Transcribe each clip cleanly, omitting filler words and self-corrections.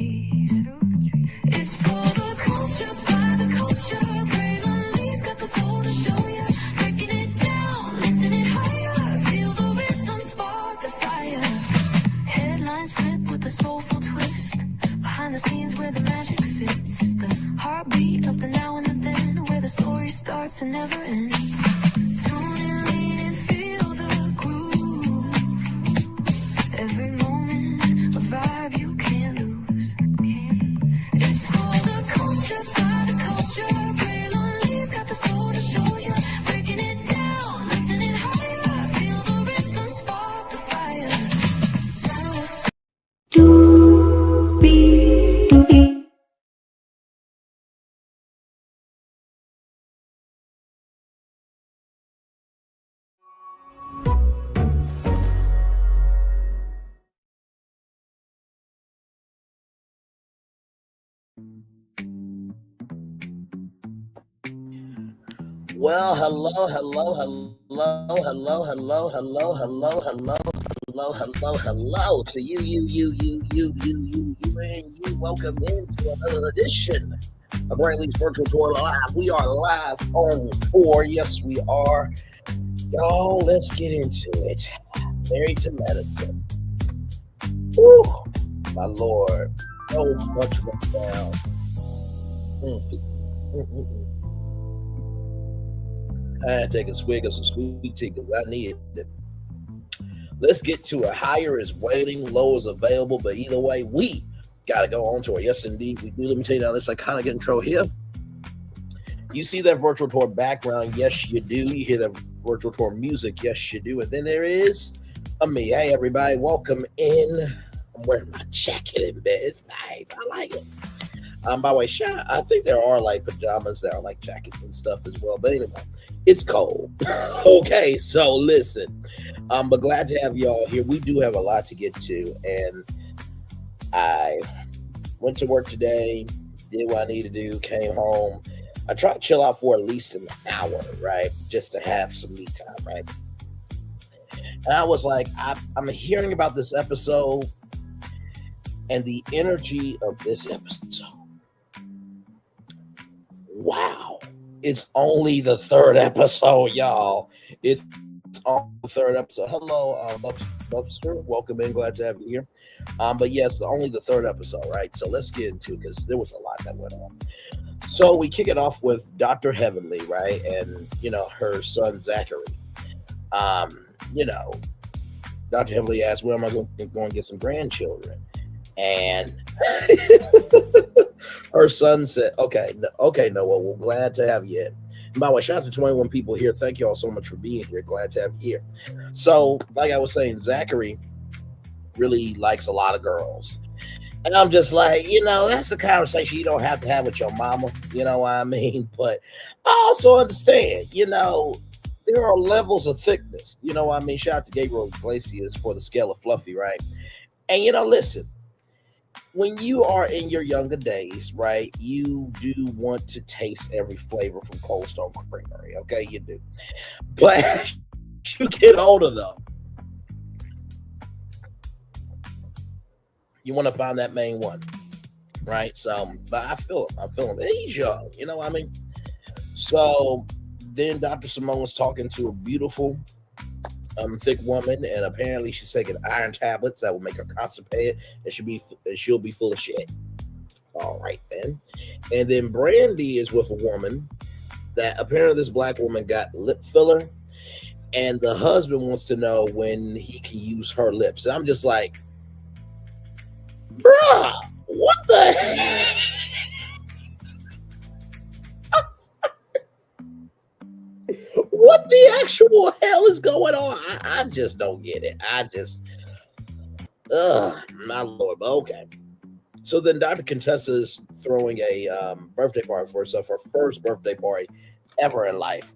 trees. It's for the culture, by the culture. Braylonly's got the soul to show ya. Breaking it down, lifting it higher. Feel the rhythm, spark the fire. Headlines flip with a soulful twist. Behind the scenes where the magic sits. It's the heartbeat of the now and the then, where the story starts and never ends. Tune in, lean and feel the groove. Every moment, a vibe you can't lose. It's for the culture, by the culture. Braylonly's got the soul to show ya. Breaking it down, lifting it higher. Feel the rhythm, spark the fire. Well, hello to you, and you. Welcome into another edition of Brandy's Virtual Tour Live. We are live on tour. Yes, we are. Y'all, let's get into it. Married to Medicine. Woo, my Lord. So much went down. I had to take a swig of some sweet tea because I needed it. Let's get to it. Higher is waiting, low is available, but either way, we got to go on tour. Yes, indeed, we do. Let me tell you now, this iconic intro here. You see that virtual tour background? Yes, you do. You hear that virtual tour music? Yes, you do. And then there is me. Hey, everybody, welcome in. I'm wearing my jacket in bed. It's nice. I like it. By the way, I think there are like pajamas that are like jackets and stuff as well. But anyway, it's cold. Okay, so listen. But glad to have y'all here. We do have a lot to get to. And I went to work today, did what I needed to do, came home. I tried to chill out for at least an hour, right? Just to have some me time, right? And I was like, I'm hearing about this episode and the energy of this episode. Wow. It's only the third episode, y'all. It's on the third episode. Hello, Bubster. Welcome in. Glad to have you here. But yes, only the third episode, right? So let's get into it because there was a lot that went on. So we kick it off with Dr. Heavenly, right? And, her son, Zachary. Dr. Heavenly asked, where am I going to get some grandchildren? And her son said, okay, Noah, we're glad to have you in. And by the way, shout out to 21 people here. Thank you all so much for being here. Glad to have you here. So, like I was saying, Zachary really likes a lot of girls. And I'm just like, that's a conversation you don't have to have with your mama. You know what I mean? But I also understand, there are levels of thickness. You know what I mean? Shout out to Gabriel Iglesias for the scale of fluffy, right? And, listen. When you are in your younger days, right, you do want to taste every flavor from Cold Stone Creamery, okay? You do. But as you get older, though, you want to find that main one, right? So, but I feel him. He's young, you know what I mean? So then Dr. Simone was talking to a beautiful, thick woman, and apparently she's taking iron tablets that will make her constipated, and she'll be full of shit. All right, then. And then Brandy is with a woman that apparently this black woman got lip filler, and the husband wants to know when he can use her lips. And I'm just like, bruh, what the heck? What the actual hell is going on? I just don't get it. My Lord. But okay. So then Dr. Contessa is throwing a birthday party for herself, her first birthday party ever in life.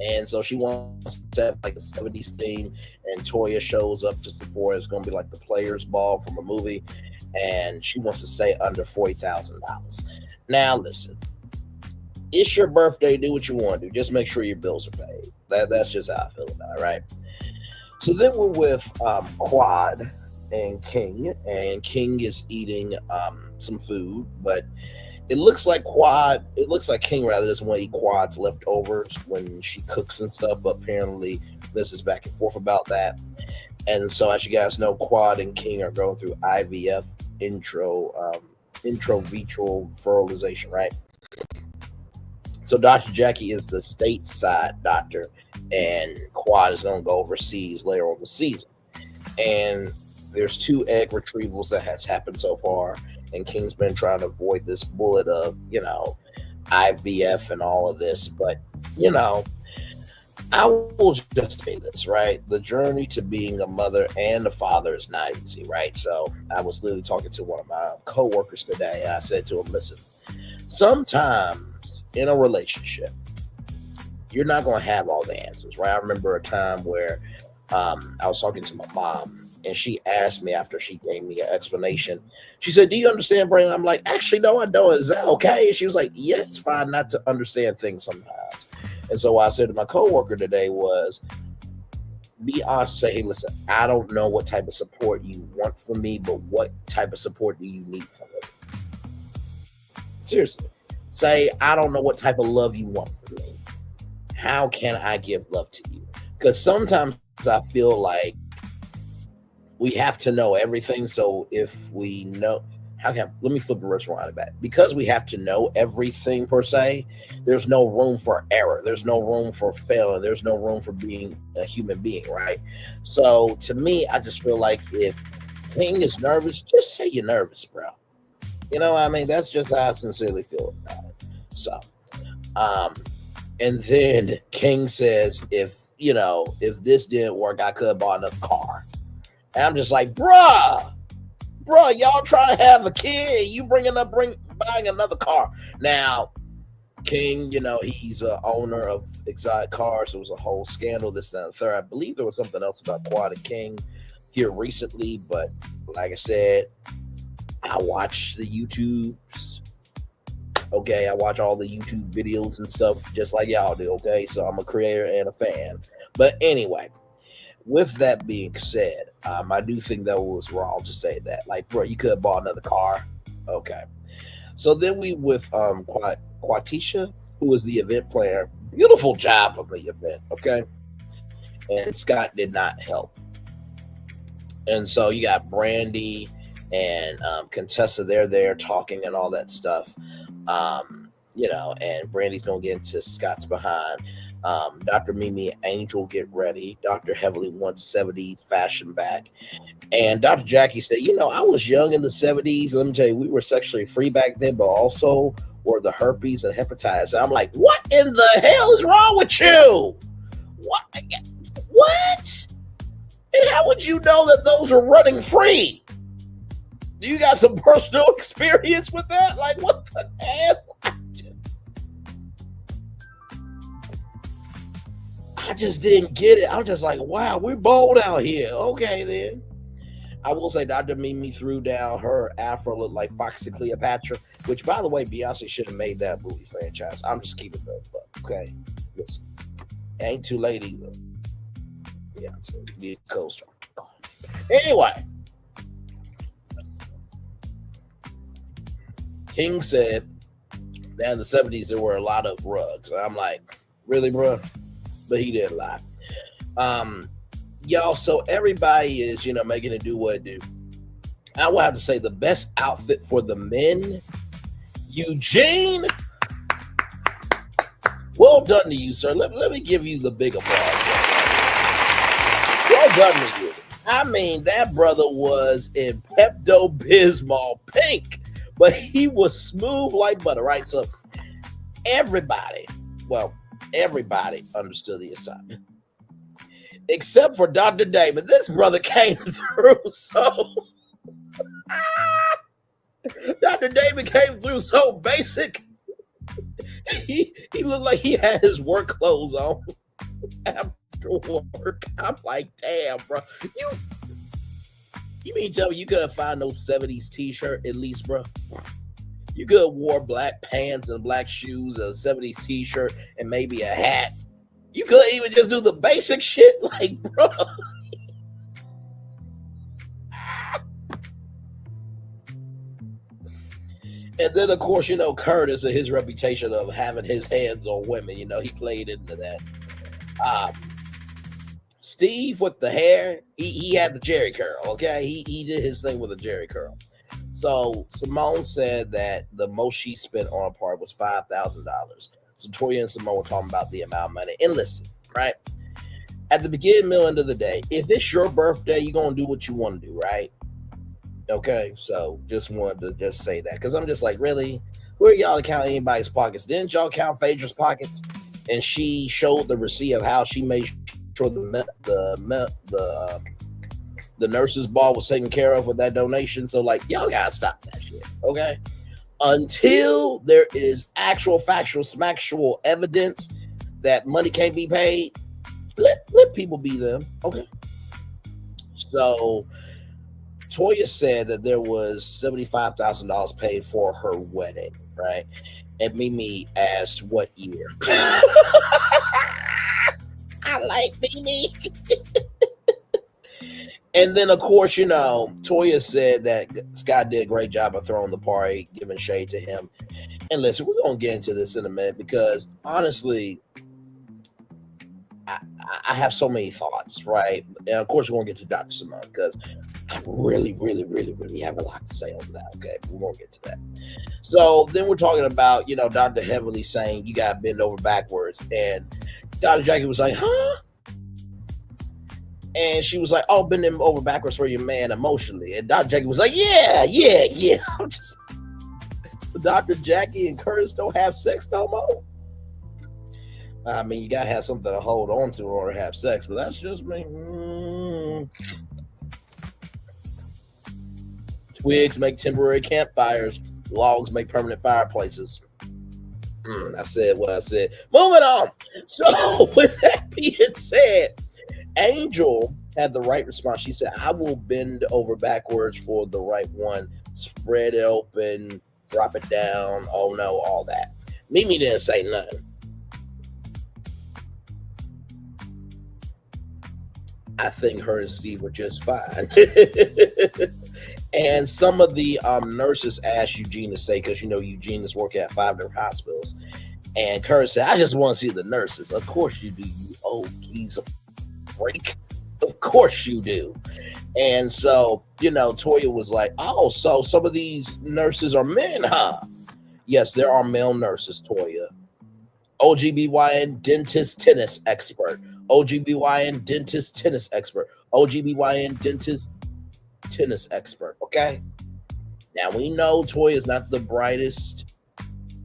And so she wants to have like a 70s theme, and Toya shows up to support. It's going to be like the players' ball from a movie, and she wants to stay under $40,000. Now, listen. It's your birthday. Do what you want to do. Just make sure your bills are paid. That's just how I feel about it, right? So then we're with Quad. and King is eating some food, but it looks like Quad. It looks like King rather doesn't want to eat Quad's leftovers when she cooks and stuff. But apparently, this is back and forth about that. And so, as you guys know, Quad and King are going through IVF intravitreal fertilization, right? So Dr. Jackie is the stateside doctor, and Quad is going to go overseas later on the season. And there's 2 egg retrievals that has happened so far, and King's been trying to avoid this bullet of, IVF and all of this. But, I will just say this, right? The journey to being a mother and a father is not easy, right? So I was literally talking to one of my coworkers today. I said to him, listen, sometimes in a relationship, you're not going to have all the answers, right? I remember a time where I was talking to my mom, and she asked me after she gave me an explanation. She said, do you understand, Brandon? I'm like, actually, no, I don't. Is that okay? And she was like, yeah, it's fine not to understand things sometimes. And so what I said to my coworker today was, be honest, say, hey, listen, I don't know what type of support you want from me, but what type of support do you need from me? Seriously. Say, I don't know what type of love you want from me. How can I give love to you? Because sometimes I feel like we have to know everything. So if we know, let me flip the rest around it back. Because we have to know everything per se, there's no room for error. There's no room for failure. There's no room for being a human being, right? So to me, I just feel like if King is nervous, just say you're nervous, bro. You know what I mean? That's just how I sincerely feel about it. So, and then King says, if this didn't work, I could have bought another car. And I'm just like, bruh, y'all trying to have a kid, you buying another car. Now, King, he's an owner of exotic cars. There was a whole scandal, this and the third. I believe there was something else about Quad and King here recently, but like I said, I watch the YouTubes. Okay, I watch all the YouTube videos and stuff just like y'all do, okay? So I'm a creator and a fan. But anyway, with that being said, I do think that was wrong to say that. Like, bro, you could have bought another car. Okay. So then we with Quatisha, who was the event planner. Beautiful job of the event, okay? And Scott did not help. And so you got Brandi and Contessa, they're there talking and all that stuff. And Brandy's gonna get into Scott's behind. Dr. Mimi Angel, get ready. Dr. Heavily wants 70s fashion back. And Dr. Jackie said, I was young in the 70s. Let me tell you, we were sexually free back then, but also were the herpes and hepatitis. And I'm like, what in the hell is wrong with you? What? And how would you know that those are running free? Do you got some personal experience with that? Like, what the hell? I just didn't get it. I was just like, wow, we're bold out here. Okay, then. I will say Dr. Mimi threw down her afro looked like Foxy Cleopatra, which, by the way, Beyonce should have made that movie franchise. I'm just keeping that up, okay? Listen, ain't too late either. Beyonce, be a co-star. Anyway, King said that in the 70s there were a lot of rugs. I'm like, really, bro? But he didn't lie. Y'all, so everybody is, making it do what it do. I will have to say the best outfit for the men, Eugene. Well done to you, sir. Let me give you the big applause. Well done to you. I mean, that brother was in Pepto-Bismol pink, but he was smooth like butter, right? So everybody understood the assignment. Except for Dr. Damon. This brother came through so... Dr. Damon came through so basic. He looked like he had his work clothes on after work. I'm like, damn, bro. You mean tell me you couldn't find no 70s t-shirt at least, bro? You could have wore black pants and black shoes, a 70s t-shirt, and maybe a hat. You could even just do the basic shit, like, bro. And then, of course, Curtis and his reputation of having his hands on women, he played into that. Um, Steve with the hair, he had the Jerry curl, okay? He did his thing with a Jerry curl. So Simone said that the most she spent on a party was $5,000. So Toya and Simone were talking about the amount of money. And listen, right? At the beginning, middle, end of the day, if it's your birthday, you're going to do what you want to do, right? Okay, so just wanted to just say that. Because I'm just like, really? Where are y'all to count anybody's pockets? Didn't y'all count Phaedra's pockets? And she showed the receipt of how she made sure the nurse's ball was taken care of with that donation. So, like, y'all gotta stop that shit, okay? Until there is actual, factual, smacktual evidence that money can't be paid, let people be them, okay? So, Toya said that there was $75,000 paid for her wedding, right? And Mimi asked what year. I like Mimi. And then, of course, Toya said that Scott did a great job of throwing the party, giving shade to him. And listen, we're going to get into this in a minute because, honestly, I have so many thoughts, right? And, of course, we're going to get to Dr. Simone because I really, really, really, really have a lot to say on that, okay? We're going to get to that. So then we're talking about, Dr. Heavily saying you got to bend over backwards. And Dr. Jackie was like, huh? And she was like, oh, bend him over backwards for your man emotionally. And Dr. Jackie was like, yeah. So Dr. Jackie and Curtis don't have sex no more. I mean, you got to have something to hold on to or have sex, but that's just me. Twigs make temporary campfires. Logs make permanent fireplaces. I said what I said. Moving on. So with that being said, Angel had the right response. She said, I will bend over backwards for the right one. Spread it open. Drop it down. Oh, no, all that. Mimi didn't say nothing. I think her and Steve were just fine. And some of the nurses asked Eugene to stay because, Eugene is working at 5 different hospitals. And Curtis said, I just want to see the nurses. Of course you do, you old geese of freak. Of course you do. And so, Toya was like, oh, so some of these nurses are men, huh? Yes, there are male nurses, Toya. OGBYN dentist tennis expert. OGBYN dentist tennis expert. OGBYN dentist tennis expert. Okay? Now we know Toya is not the brightest,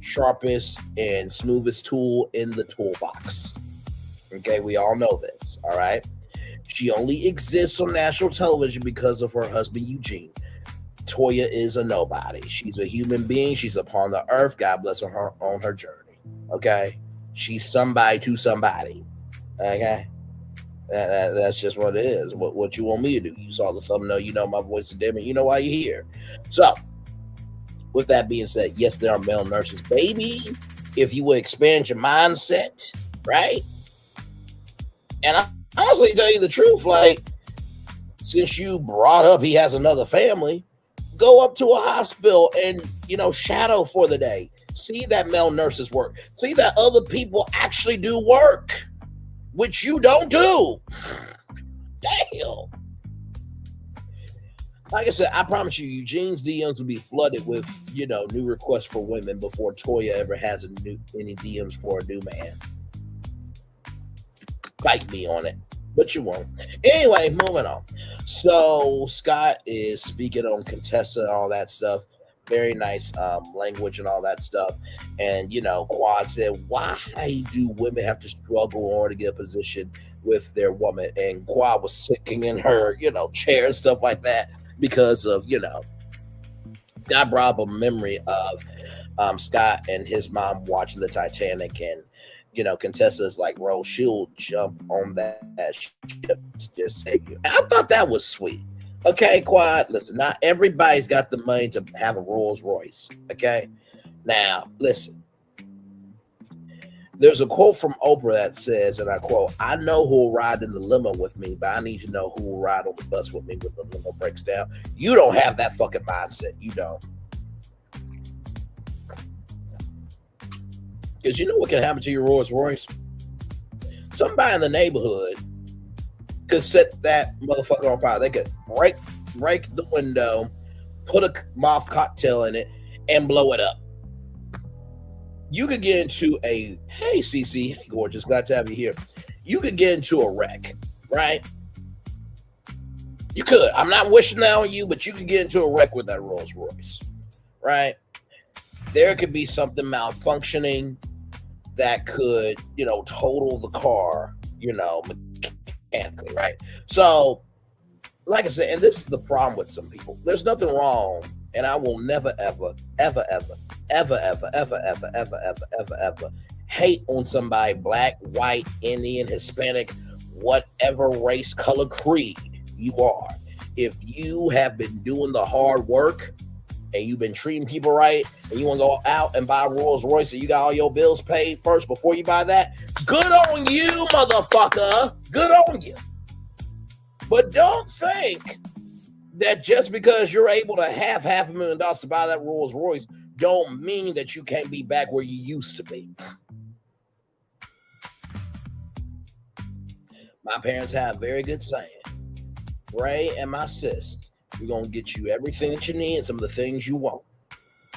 sharpest, and smoothest tool in the toolbox. Okay, we all know this. All right. She only exists on national television because of her husband Eugene. Toya is a nobody. She's a human being. She's upon the earth. God bless her on her journey. Okay, she's somebody to somebody. Okay, that's just what it is. What you want me to do? You saw the thumbnail. You know my voice is dim, and you know why you're here. So, with that being said, yes, there are male nurses, baby. If you would expand your mindset, right? And I honestly tell you the truth, like, since you brought up he has another family, go up to a hospital and, shadow for the day. See that male nurses work. See that other people actually do work, which you don't do. Damn. Like I said, I promise you, Eugene's DMs will be flooded with, new requests for women before Toya ever has any DMs for a new man. Fight me on it, but you won't. Anyway, moving on. So Scott is speaking on Contessa and all that stuff. Very nice language and all that stuff. And, Quad said, why do women have to struggle in order to get a position with their woman? And Quad was sitting in her, chair and stuff like that because of, Scott brought up a memory of Scott and his mom watching the Titanic, and Contessa's like, Rose, she'll jump on that ship to just save you. I thought that was sweet. Okay, Quad, listen, not everybody's got the money to have a Rolls Royce. Okay, now listen. There's a quote from Oprah that says, and I quote, I know who will ride in the limo with me, but I need to know who will ride on the bus with me when the limo breaks down. You don't have that fucking mindset. You don't. Because you know what can happen to your Rolls Royce? Somebody in the neighborhood could set that motherfucker on fire. They could break the window, put a moth cocktail in it, and blow it up. You could get into a, hey, CC, hey, gorgeous, glad to have you here. You could get into a wreck, right? You could. I'm not wishing that on you, but you could get into a wreck with that Rolls Royce, right? There could be something malfunctioning that could, total the car, mechanically, right? So, like I said, and this is the problem with some people. There's nothing wrong, and I will never, ever, ever, ever, ever, ever, ever, ever, ever, ever, ever, ever hate on somebody, black, white, Indian, Hispanic, whatever race, color, creed you are. If you have been doing the hard work and you've been treating people right and you want to go out and buy a Rolls Royce and you got all your bills paid first before you buy that, good on you, motherfucker. Good on you. But don't think that just because you're able to have $500,000 to buy that Rolls Royce don't mean that you can't be back where you used to be. My parents have a very good saying. Ray and my sis, we're going to get you everything that you need and some of the things you want.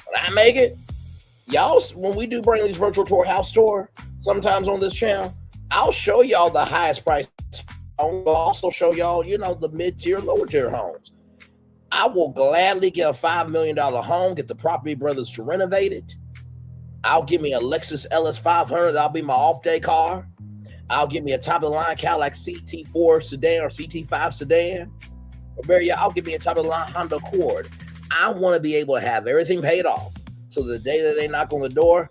When I make it, y'all, when we do bring these virtual tour house tour, sometimes on this channel, I'll show y'all the highest price. I'll also show y'all, the mid-tier, lower-tier homes. I will gladly get a $5 million home, get the property brothers to renovate it. I'll give me a Lexus LS 500. That'll be my off-day car. I'll give me a top-of-the-line Cadillac CT4 sedan or CT5 sedan. Or I'll give me a top-of-the-line Honda Accord. I want to be able to have everything paid off. So the day that they knock on the door,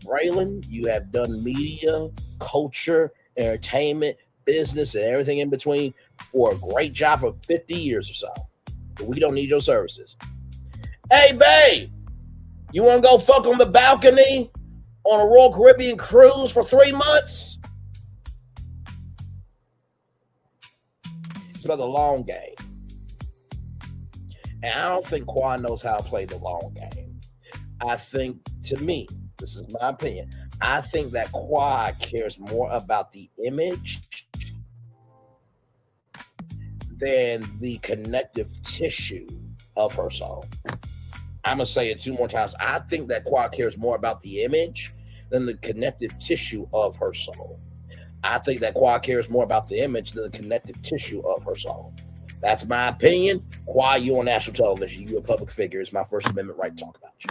Braylon, you have done media, culture, entertainment, business, and everything in between for a great job for 50 years or so. But we don't need your services. Hey, babe, you want to go fuck on the balcony on a Royal Caribbean cruise for 3 months? It's about the long game. And I don't think Quan knows how to play the long game. I think, to me, this is my opinion, I think that Quan cares more about the image than the connective tissue of her soul. I'm going to say it 2 more times. I think that Quan cares more about the image than the connective tissue of her soul. I think that Quan cares more about the image than the connective tissue of her soul. That's my opinion. Quan, you on national television. You a public figure. It's my First Amendment right to talk about you.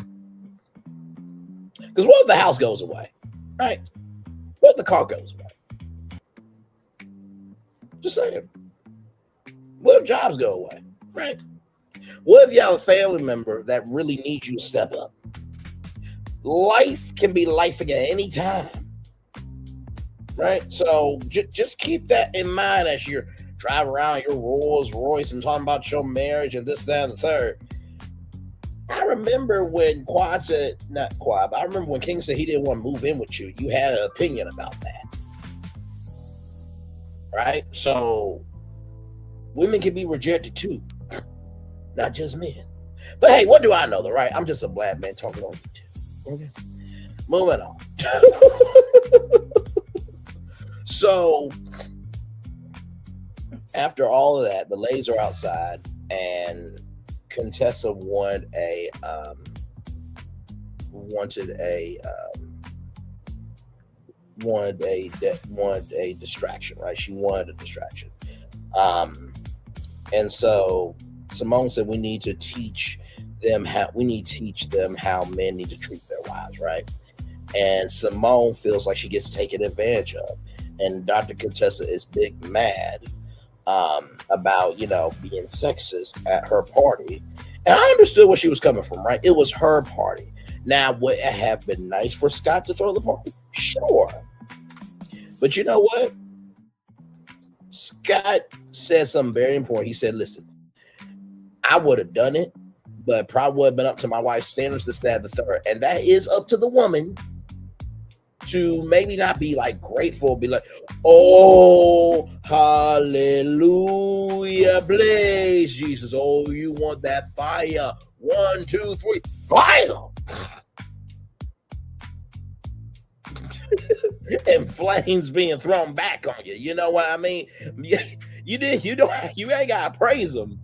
Because what if the house goes away? Right? What if the car goes away? Just saying. What if jobs go away? Right? What if you have a family member that really needs you to step up? Life can be lifing at any time. Right? So just keep that in mind as you're driving around your Rolls Royce and talking about your marriage and this, that, and the third. I remember when Quad said, not Quad, but I remember when King said he didn't want to move in with you. You had an opinion about that. Right? So women can be rejected too. Not just men. But hey, what do I know though, right? I'm just a black man talking on YouTube. Okay. Moving on. So after all of that, the ladies are outside and Contessa wanted a distraction, right? She wanted a distraction. And so Simone said we need to teach them how men need to treat their wives, right? And Simone feels like she gets taken advantage of. And Dr. Contessa is big mad about, being sexist at her party. And I understood where she was coming from, right? It was her party. Now, would it have been nice for Scott to throw the party? Sure. But you know what? Scott said something very important. He said, listen, I would have done it, but it probably would have been up to my wife's standards, this, that, the third. And that is up to the woman to maybe not be like grateful, be like, oh, hallelujah, blaze, Jesus. Oh, you want that fire. 1, 2, 3, fire. and flames being thrown back on you. You know what I mean? You, you don't you ain't gotta praise them,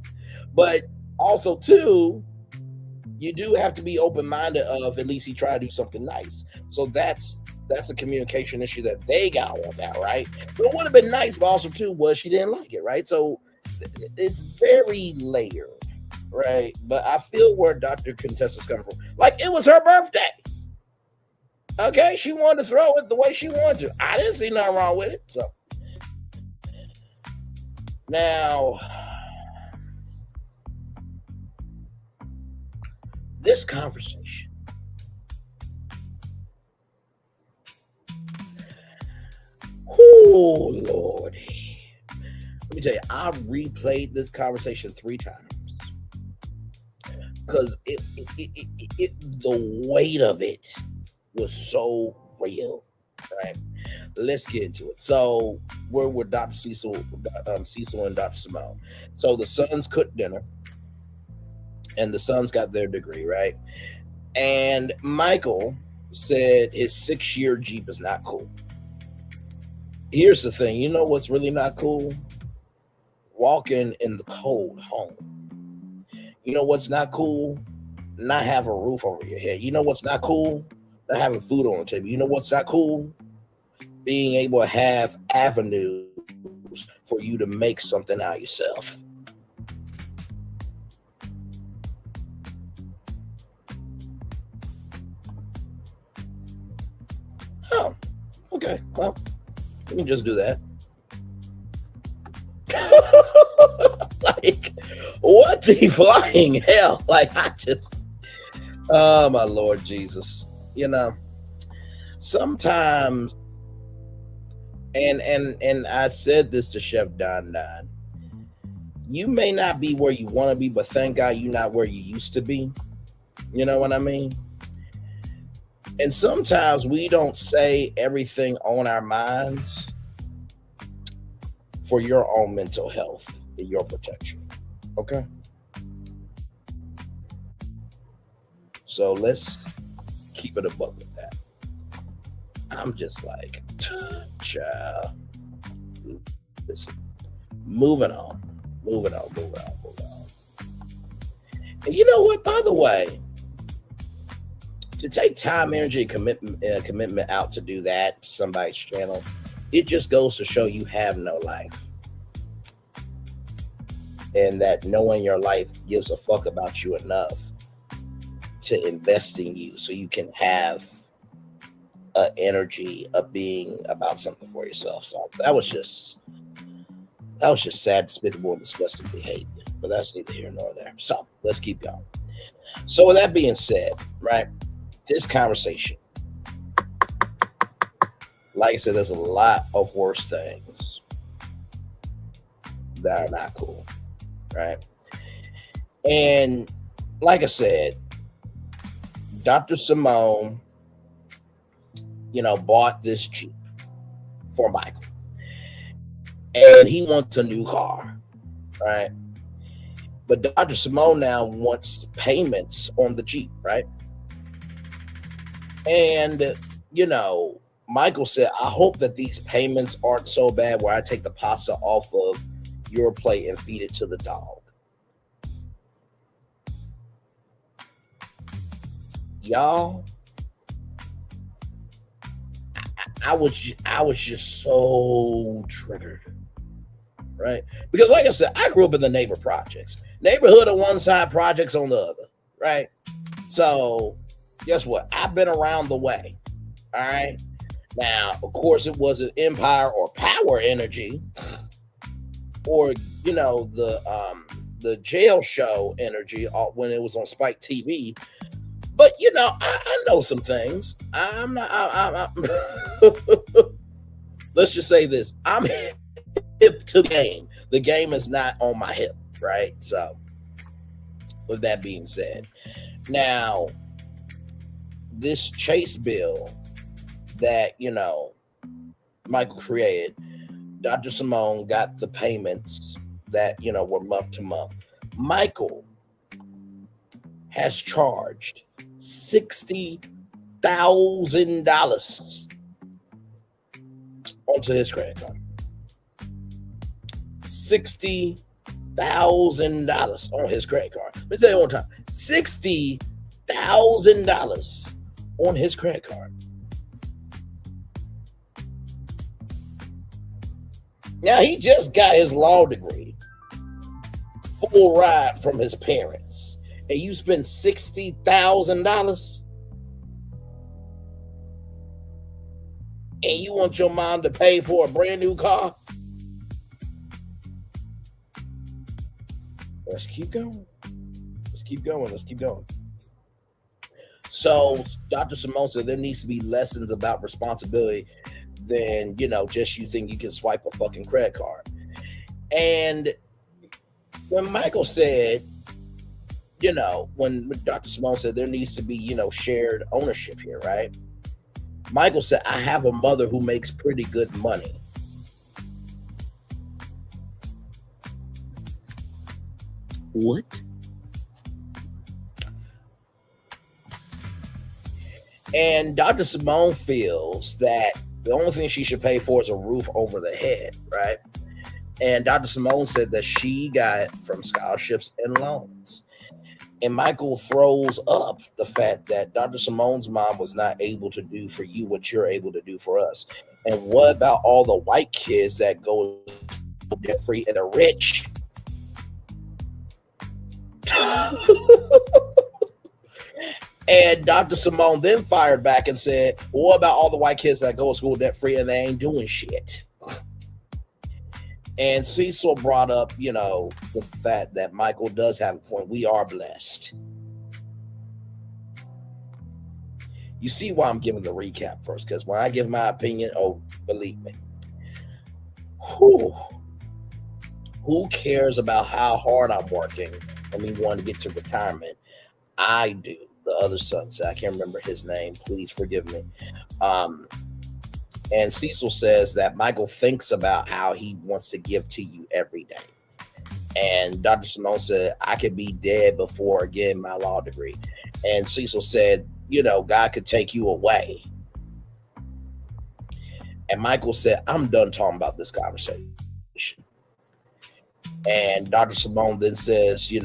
but also too, you do have to be open minded of at least he tried to do something nice. So that's a communication issue that they got on that, right? But it would have been nice, but also too was she didn't like it, right? So it's very layered, right? But I feel where Dr. Contessa's coming from. Like it was her birthday. Okay, she wanted to throw it the way she wanted to. I didn't see nothing wrong with it. So now this conversation. Oh Lordy. Let me tell you, I replayed this conversation 3 times because the weight of it was so real, right? Let's get into it. So we're with Dr. Cecil and Dr. Simone. So the sons cooked dinner, and the sons got their degree, right? And Michael said his 6-year Jeep is not cool. Here's the thing, you know what's really not cool? Walking in the cold home. You know what's not cool? Not have a roof over your head. You know what's not cool? Not having food on the table. You know what's not cool? Being able to have avenues for you to make something out of yourself. Oh, okay. Well, we can just do that. Like, what the flying hell? Like, oh my Lord Jesus. You know, sometimes, and I said this to Chef Don, you may not be where you want to be, but thank God you're not where you used to be. You know what I mean? And sometimes we don't say everything on our minds for your own mental health and your protection. Okay? So let's keep it a buck with that. I'm just like, child. Listen, moving on. And you know what, by the way, to take time, energy, and commitment out to do that to somebody's channel, it just goes to show you have no life. And that knowing your life gives a fuck about you enough to invest in you so you can have an energy of being about something for yourself. So that was just sad, despicable, and disgusting behavior. But that's neither here nor there. So let's keep going. So with that being said, right, this conversation, like I said, there's a lot of worse things that are not cool, right? And like I said, Dr. Simone, bought this Jeep for Michael. And he wants a new car, right? But Dr. Simone now wants payments on the Jeep, right? And, Michael said, I hope that these payments aren't so bad where I take the pasta off of your plate and feed it to the dog. Y'all, I was just so triggered, right? Because like I said, I grew up in the neighborhood on one side, projects on the other, right? So guess what? I've been around the way, all right? Now, of course, it wasn't Empire or Power Energy or, the jail show energy when it was on Spike TV. But, I know some things. I'm not, let's just say this. I'm hip to the game. The game is not on my hip, right? So, with that being said, now, this Chase bill that, Michael created, Dr. Simone got the payments that, were month to month. Michael has charged $60,000 onto his credit card. $60,000 on his credit card. Let me tell you one time. $60,000 on his credit card. Now, he just got his law degree, full ride from his parents, and you spend $60,000, and you want your mom to pay for a brand new car? Let's keep going. Let's keep going. Let's keep going. So Dr. Simone said there needs to be lessons about responsibility than, just you think you can swipe a fucking credit card. And when Michael said, when Dr. Simone said there needs to be, shared ownership here, right? Michael said, I have a mother who makes pretty good money. What? And Dr. Simone feels that the only thing she should pay for is a roof over the head, right? And Dr. Simone said that she got it from scholarships and loans. And Michael throws up the fact that Dr. Simone's mom was not able to do for you what you're able to do for us. And what about all the white kids that go debt free and are rich? And Dr. Simone then fired back and said, well, what about all the white kids that go to school debt free and they ain't doing shit? And Cecil brought up, the fact that Michael does have a point. We are blessed. You see why I'm giving the recap first, because when I give my opinion, believe me, who cares about how hard I'm working and me wanting to get to retirement? I do. The other son, I can't remember his name. Please forgive me. And Cecil says that Michael thinks about how he wants to give to you every day. And Dr. Simone said, I could be dead before getting my law degree. And Cecil said, God could take you away. And Michael said, I'm done talking about this conversation. And Dr. Simone then says, you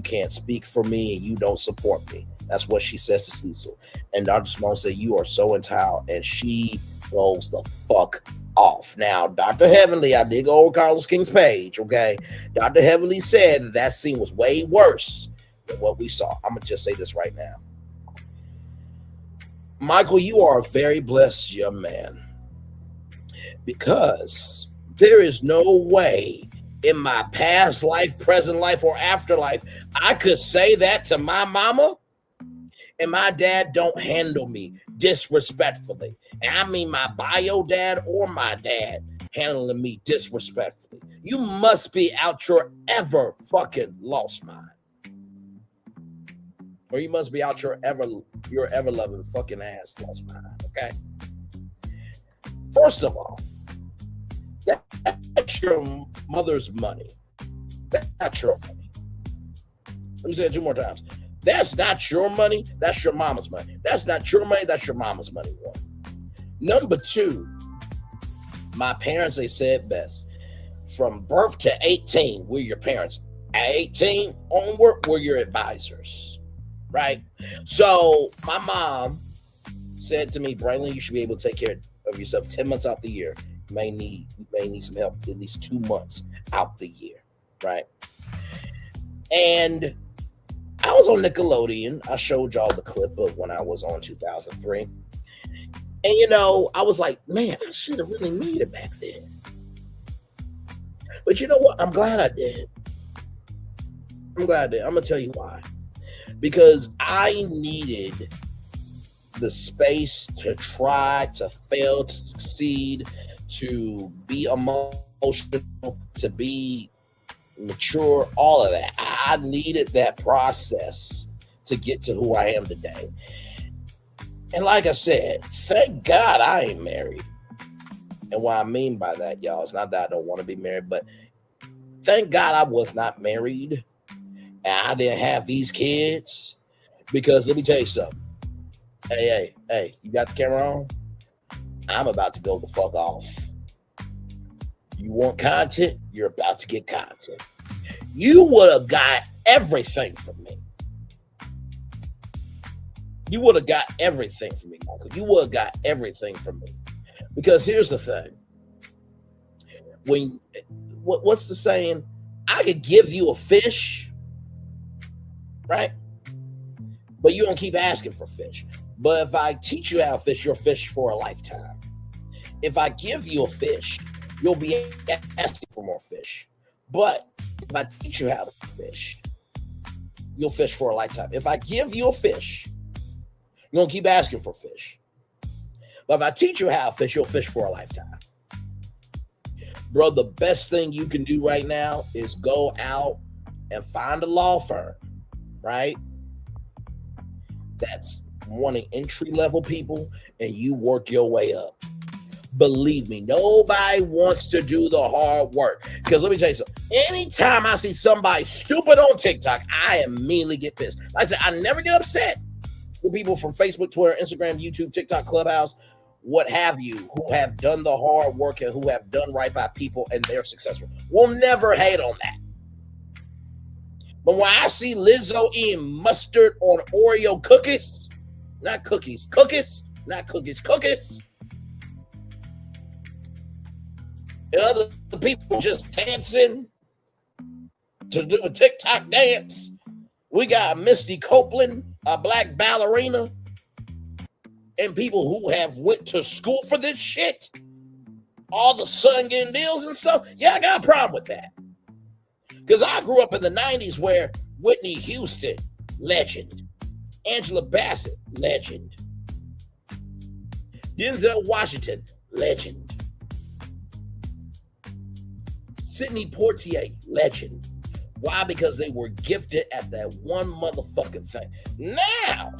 can't speak for me and you don't support me. That's what she says to Cecil. And Dr. Simone said, you are so entitled. And she goes the fuck off. Now, Dr. Heavenly, I did go over Carlos King's page, okay? Dr. Heavenly said that scene was way worse than what we saw. I'm going to just say this right now. Michael, you are a very blessed young man, because there is no way in my past life, present life, or afterlife I could say that to my mama and my dad don't handle me disrespectfully. And I mean my bio dad or my dad handling me disrespectfully. You must be out your ever fucking lost mind. Or you must be out your ever loving fucking ass lost mind, okay? First of all, that's your mother's money. That's not your money. Let me say it 2 more times. That's not your money. That's your mama's money. That's not your money. That's your mama's money. 1. Number 2, my parents, they said best. From birth to 18, we're your parents. At 18 onward, we're your advisors. Right? So my mom said to me, Braylon, you should be able to take care of yourself 10 months out the year. You may need some help at least 2 months out the year. Right? And I was on Nickelodeon. I showed y'all the clip of when I was on 2003. And, I was like, man, I should have really made it back then. But you know what? I'm glad I did. I'm going to tell you why. Because I needed the space to try, to fail, to succeed, to be emotional, to be mature, all of that. I needed that process to get to who I am today. And like I said, thank God I ain't married. And what I mean by that, y'all, it's not that I don't want to be married, but thank God I was not married and I didn't have these kids, because let me tell you something. Hey, you got the camera on? I'm about to go the fuck off. You want content? You're about to get content. You would have got everything from me. You would have got everything from me, Michael. You would have got everything from me. Because here's the thing. What's the saying? I could give you a fish, right? But you don't keep asking for fish. But if I teach you how to fish, you'll fish for a lifetime. If I give you a fish, you'll be asking for more fish. But if I teach you how to fish, you'll fish for a lifetime. If I give you a fish, you're going to keep asking for fish. But if I teach you how to fish, you'll fish for a lifetime. Bro, the best thing you can do right now is go out and find a law firm, right? That's wanting entry-level people, and you work your way up. Believe me, nobody wants to do the hard work. Because let me tell you something. Anytime I see somebody stupid on TikTok, I immediately get pissed. Like I said, I never get upset with people from Facebook, Twitter, Instagram, YouTube, TikTok, Clubhouse, what have you, who have done the hard work and who have done right by people and they're successful. We'll never hate on that. But when I see Lizzo eating mustard on Oreo cookies, not cookies, cookies, not cookies, cookies, and other people just dancing to do a TikTok dance. We got Misty Copeland, a black ballerina, and people who have went to school for this shit. All the son getting deals and stuff. Yeah, I got a problem with that. Because I grew up in the 90s where Whitney Houston, legend. Angela Bassett, legend. Denzel Washington, legend. Sidney Poitier, legend. Why? Because they were gifted at that one motherfucking thing. Now,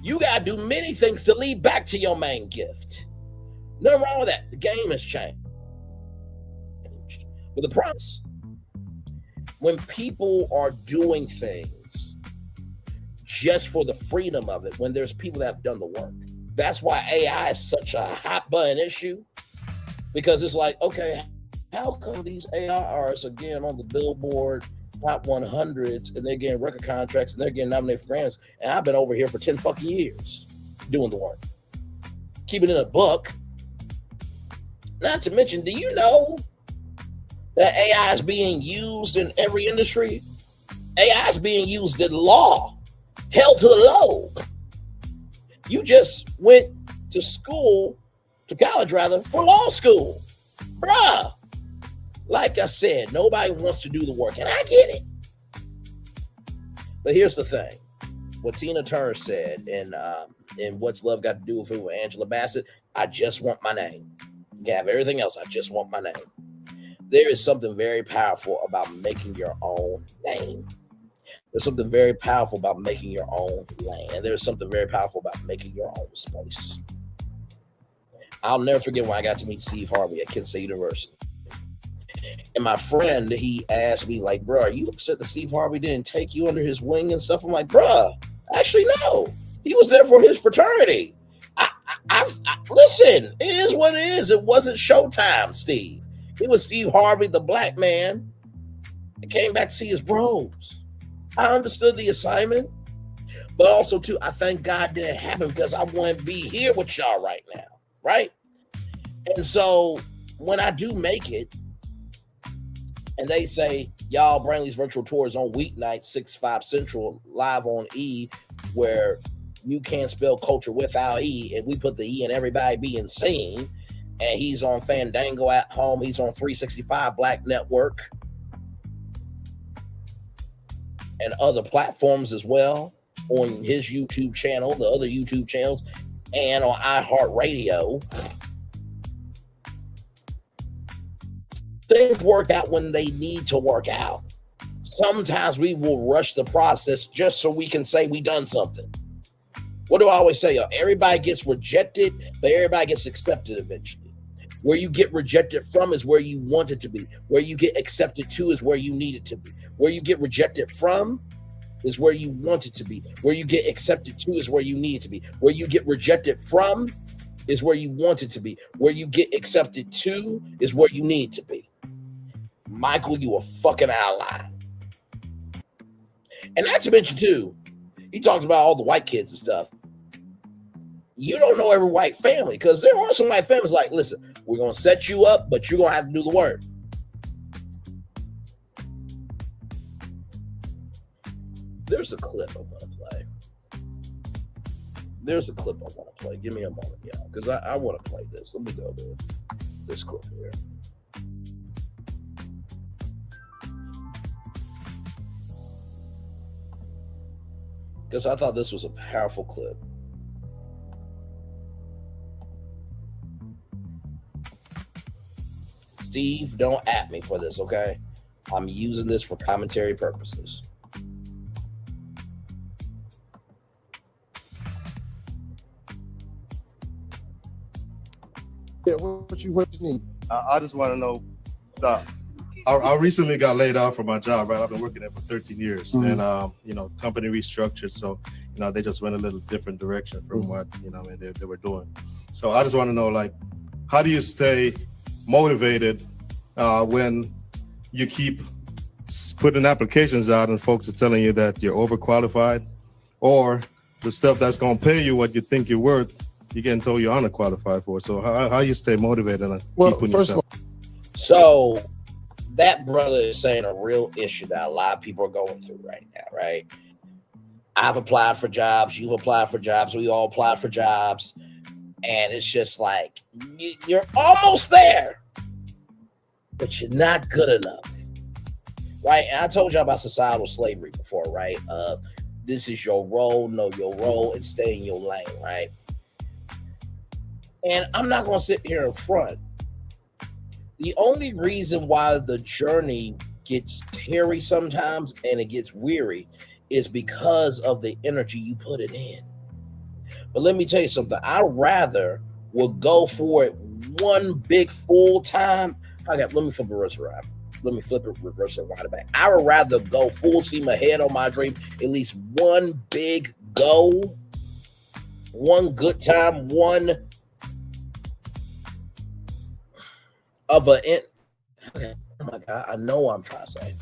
you got to do many things to lead back to your main gift. Nothing wrong with that. The game has changed. But the promise, when people are doing things just for the freedom of it, when there's people that have done the work, that's why AI is such a hot button issue. Because it's like, okay, how come these AI artists are getting on the Billboard Top 100s and they're getting record contracts and they're getting nominated for Grammys, and I've been over here for 10 fucking years doing the work, keeping it in a book. Not to mention, do you know that AI is being used in every industry? AI is being used in law, held to the low. You just went to school, to college rather, for law school. Bruh. Like I said, nobody wants to do the work, and I get it. But here's the thing. What Tina Turner said in What's Love Got to Do with It with Angela Bassett, I just want my name. You can have everything else, I just want my name. There is something very powerful about making your own name. There's something very powerful about making your own lane. And there's something very powerful about making your own space. I'll never forget when I got to meet Steve Harvey at Kent State University. And my friend, he asked me, like, bro, are you upset that Steve Harvey didn't take you under his wing and stuff? I'm like, bro, actually, no. He was there for his fraternity. Listen, it is what it is. It wasn't Showtime, Steve. It was Steve Harvey, the black man, that came back to see his bros. I understood the assignment, but also, too, I thank God didn't happen because I wouldn't be here with y'all right now, right? And so when I do make it, and they say, y'all, Brantley's virtual tour is on weeknights, 6-5 Central, live on E, where you can't spell culture without E, and we put the E in everybody being seen. And he's on Fandango at home. He's on 365 Black Network and other platforms as well, on his YouTube channel, the other YouTube channels, and on iHeartRadio. Things work out when they need to work out. Sometimes we will rush the process just so we can say we done something. What do I always say? Everybody gets rejected, but everybody gets accepted eventually. Where you get rejected from is where you want it to be. Where you get accepted to is where you need it to be. Where you get rejected from is where you want it to be. Where you get accepted to is where you need it to be. Where you get rejected from is where you want it to be. Where you get accepted to is where you need to be. Michael, you a fucking ally. And not to mention, too, he talks about all the white kids and stuff. You don't know every white family, because there are some white families like, listen, we're going to set you up, but you're going to have to do the work. There's a clip I want to play. Give me a moment, y'all, because I want to play this. Let me go to this clip here. Because I thought this was a powerful clip. Steve, don't at me for this, okay? I'm using this for commentary purposes. Yeah, what you need? I just want to know, I recently got laid off from my job, right? I've been working there for 13 years, and company restructured, so they just went a little different direction from what they were doing. So I just want to know, like, how do you stay motivated when you keep putting applications out and folks are telling you that you're overqualified, or the stuff that's going to pay you what you think you're worth, you're getting told you're underqualified for? So how you stay motivated and keep putting yourself? So that brother is saying a real issue that a lot of people are going through right now, right? I've applied for jobs, you've applied for jobs, we all applied for jobs, and it's just like, you're almost there, but you're not good enough, right? And I told you about societal slavery before, right? This is your role, know your role, and stay in your lane, right? And I'm not going to sit here in front. The only reason why the journey gets hairy sometimes and it gets weary is because of the energy you put it in. But let me tell you something. I rather would go for it one big full time. Let me flip it reverse around. Let me flip it reverse and wind it back. I would rather go full steam ahead on my dream. At least one big go, one good time, one of a, oh my God, I know what I'm trying to say.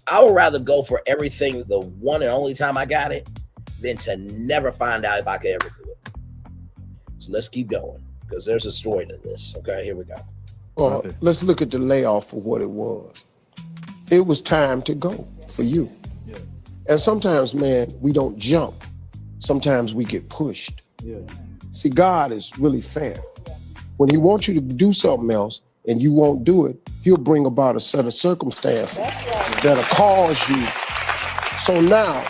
I would rather go for everything the one and only time I got it than to never find out if I could ever do it. So let's keep going, because there's a story to this. Okay, here we go. Well, let's look at the layoff for what it was. It was time to go for you. Yeah. And sometimes, man, we don't jump. Sometimes we get pushed. Yeah. See, God is really fair. When he wants you to do something else and you won't do it, he'll bring about a set of circumstances that'll cause you. So now,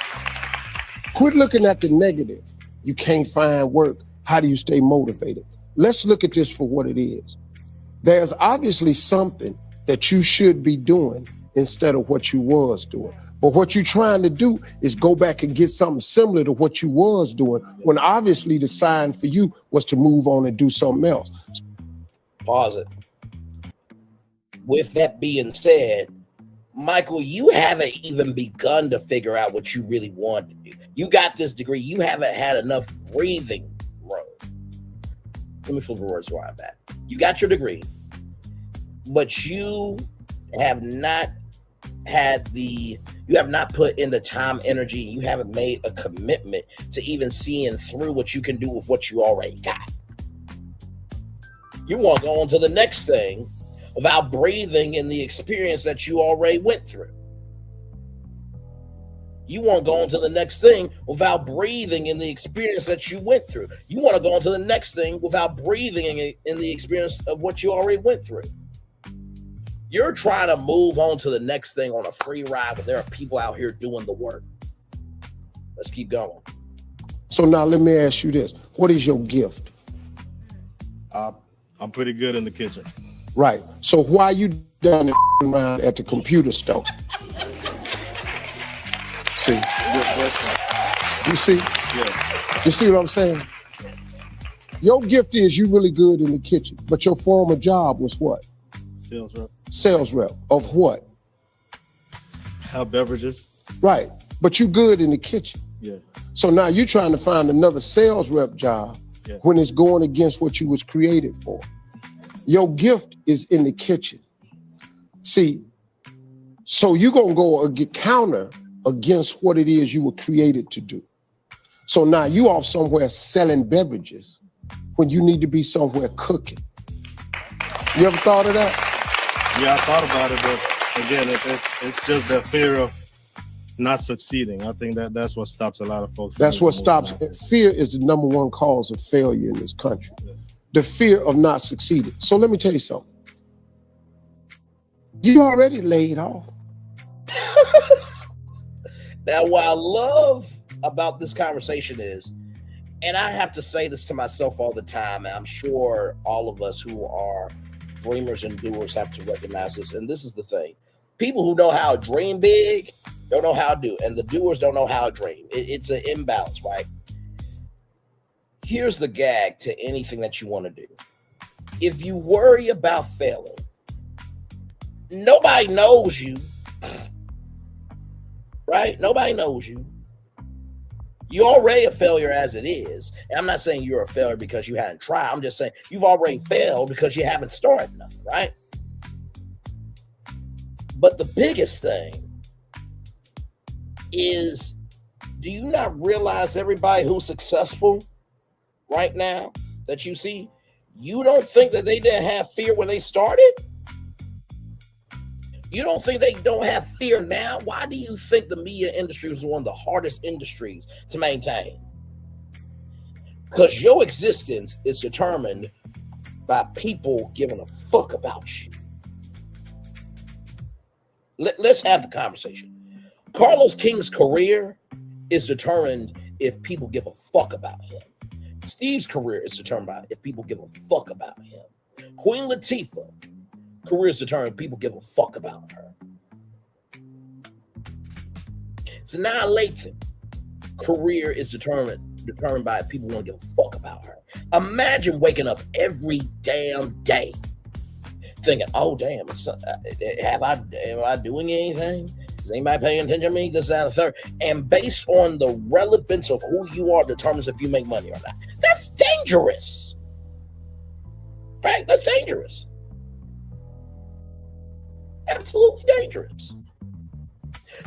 quit looking at the negative. You can't find work. How do you stay motivated? Let's look at this for what it is. There's obviously something that you should be doing instead of what you was doing. But what you're trying to do is go back and get something similar to what you was doing, when obviously the sign for you was to move on and do something else. Pause it. With that being said, Michael, you haven't even begun to figure out what you really want to do. You got this degree. You haven't had enough breathing room. Let me flip the words right back. You got your degree, but you have not put in the time, energy. You haven't made a commitment to even seeing through what you can do with what you already got. You want to go on to the next thing without breathing in the experience that you already went through. You want to go on to the next thing without breathing in the experience that you went through. You want to go on to the next thing without breathing in the experience of what you already went through. You're trying to move on to the next thing on a free ride, but there are people out here doing the work. Let's keep going. So now let me ask you this. What is your gift? I'm pretty good in the kitchen. Right. So why you down there around at the computer store? See? You see? Yeah. You see what I'm saying? Your gift is you really good in the kitchen, but your former job was what? Sales rep. Sales rep of what? Have beverages. Right. But you good in the kitchen. Yeah. So now you're trying to find another sales rep job when it's going against what you was created for. Your gift is in the kitchen. See, so you're going to go counter against what it is you were created to do. So now you off somewhere selling beverages when you need to be somewhere cooking. You ever thought of that? Yeah, I thought about it, but again, it's just the fear of not succeeding. I think that's what stops a lot of folks. That's what stops. Fear is the number one cause of failure in this country. Yeah. The fear of not succeeding. So let me tell you something. You already laid off. Now, what I love about this conversation is, and I have to say this to myself all the time, and I'm sure all of us who are dreamers and doers have to recognize this, and this is the thing. People who know how to dream big don't know how to do, and the doers don't know how to dream. It's an imbalance, right? Here's the gag to anything that you want to do. If you worry about failing, nobody knows you, right? Nobody knows you. You're already a failure as it is. And I'm not saying you're a failure because you hadn't tried. I'm just saying you've already failed because you haven't started nothing, right? But the biggest thing is, do you not realize everybody who's successful right now that you see, you don't think that they didn't have fear when they started? You don't think they don't have fear now? Why do you think the media industry is one of the hardest industries to maintain? Because your existence is determined by people giving a fuck about you. Let's have the conversation. Carlos King's career is determined if people give a fuck about him. Steve's career is determined by if people give a fuck about him. Queen Latifah career is determined people give a fuck about her. Sanaa Lathan career is determined by if people want to give a fuck about her. Imagine waking up every damn day thinking, oh damn, am I doing anything? Is anybody paying attention to me? This, that, and the third. And based on the relevance of who you are determines if you make money or not. That's dangerous. Right? That's dangerous. Absolutely dangerous.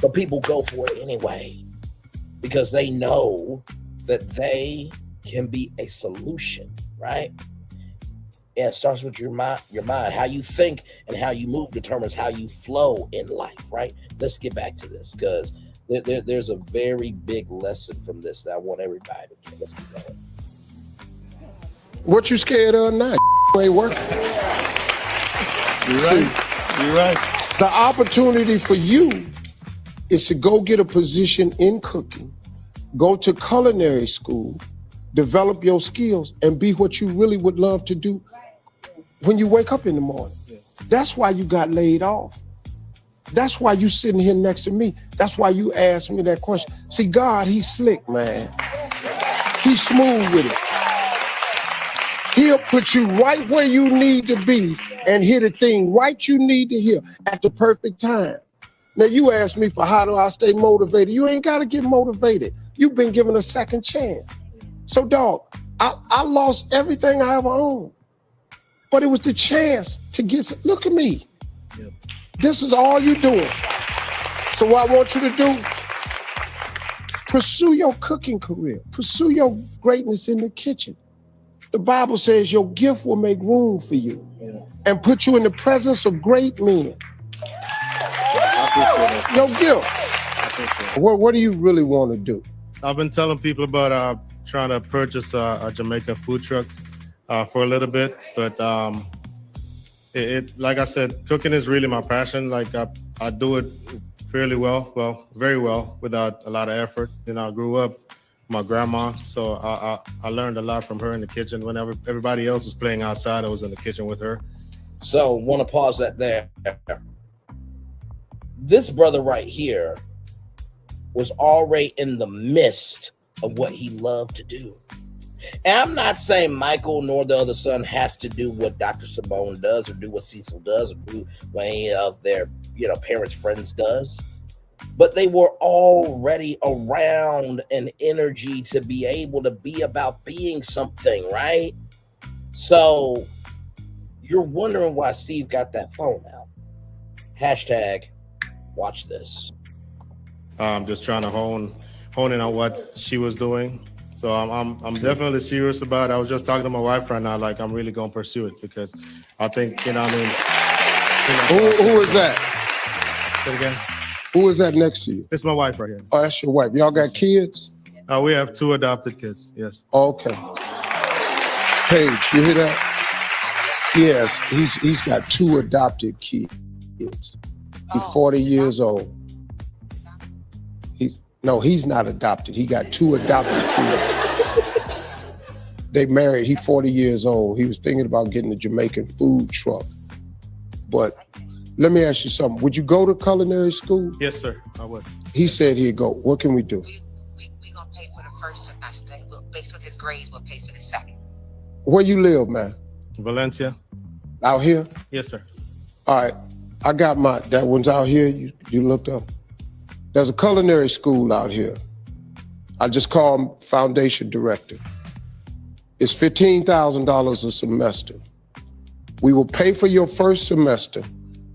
But people go for it anyway because they know that they can be a solution, right? And it starts with your mind. How you think and how you move determines how you flow in life, right? Let's get back to this because there's a very big lesson from this that I want everybody to get. Let's get going. What you scared of now? Ain't working. You're right. You're right. The opportunity for you is to go get a position in cooking, go to culinary school, develop your skills, and be what you really would love to do when you wake up in the morning. That's why you got laid off. That's why you sitting here next to me. That's why you asked me that question. See, God, he's slick, man. He's smooth with it. He'll put you right where you need to be and hear the thing right you need to hear at the perfect time. Now, you asked me for how do I stay motivated. You ain't got to get motivated. You've been given a second chance. So, dog, I lost everything I ever owned. But it was the chance to get some. Look at me. Yep. This is all you're doing. So what I want you to do, pursue your cooking career. Pursue your greatness in the kitchen. The Bible says your gift will make room for you and put you in the presence of great men. Your gift. What do you really want to do? I've been telling people about trying to purchase a Jamaican food truck for a little bit, but it like I said, cooking is really my passion. Like I do it fairly well, very well, without a lot of effort. You know, I grew up my grandma, so I learned a lot from her in the kitchen. Whenever everybody else was playing outside, I was in the kitchen with her. So want to pause that there. This brother right here was already in the midst of what he loved to do. And I'm not saying Michael nor the other son has to do what Dr. Simone does or do what Cecil does or do what any of their parents' friends does. but they were already around an energy to be able to be about being something, right? So you're wondering why Steve got that phone out. Hashtag watch this. Just trying to hone in on what she was doing. So I'm definitely serious about it. I was just talking to my wife right now, like I'm really gonna pursue it because I think, you know, I mean, Who is that? say it again. Who is that next to you? It's my wife right here. Oh, that's your wife. Y'all got kids? We have 2 adopted kids. Yes. Okay. Paige, you hear that? Yes, he's got 2 adopted kids. He's 40 years old. No, he's not adopted. He got 2 adopted kids. They married. He's 40 years old. He was thinking about getting a Jamaican food truck. But let me ask you something. Would you go to culinary school? Yes, sir. I would. He said he'd go. What can we do? We're going to pay for the first semester. Based on his grades, we'll pay for the second. Where you live, man? Valencia. Out here? Yes, sir. All right. I got that one's out here. You looked up. There's a culinary school out here. I just called him foundation director. It's $15,000 a semester. We will pay for your first semester.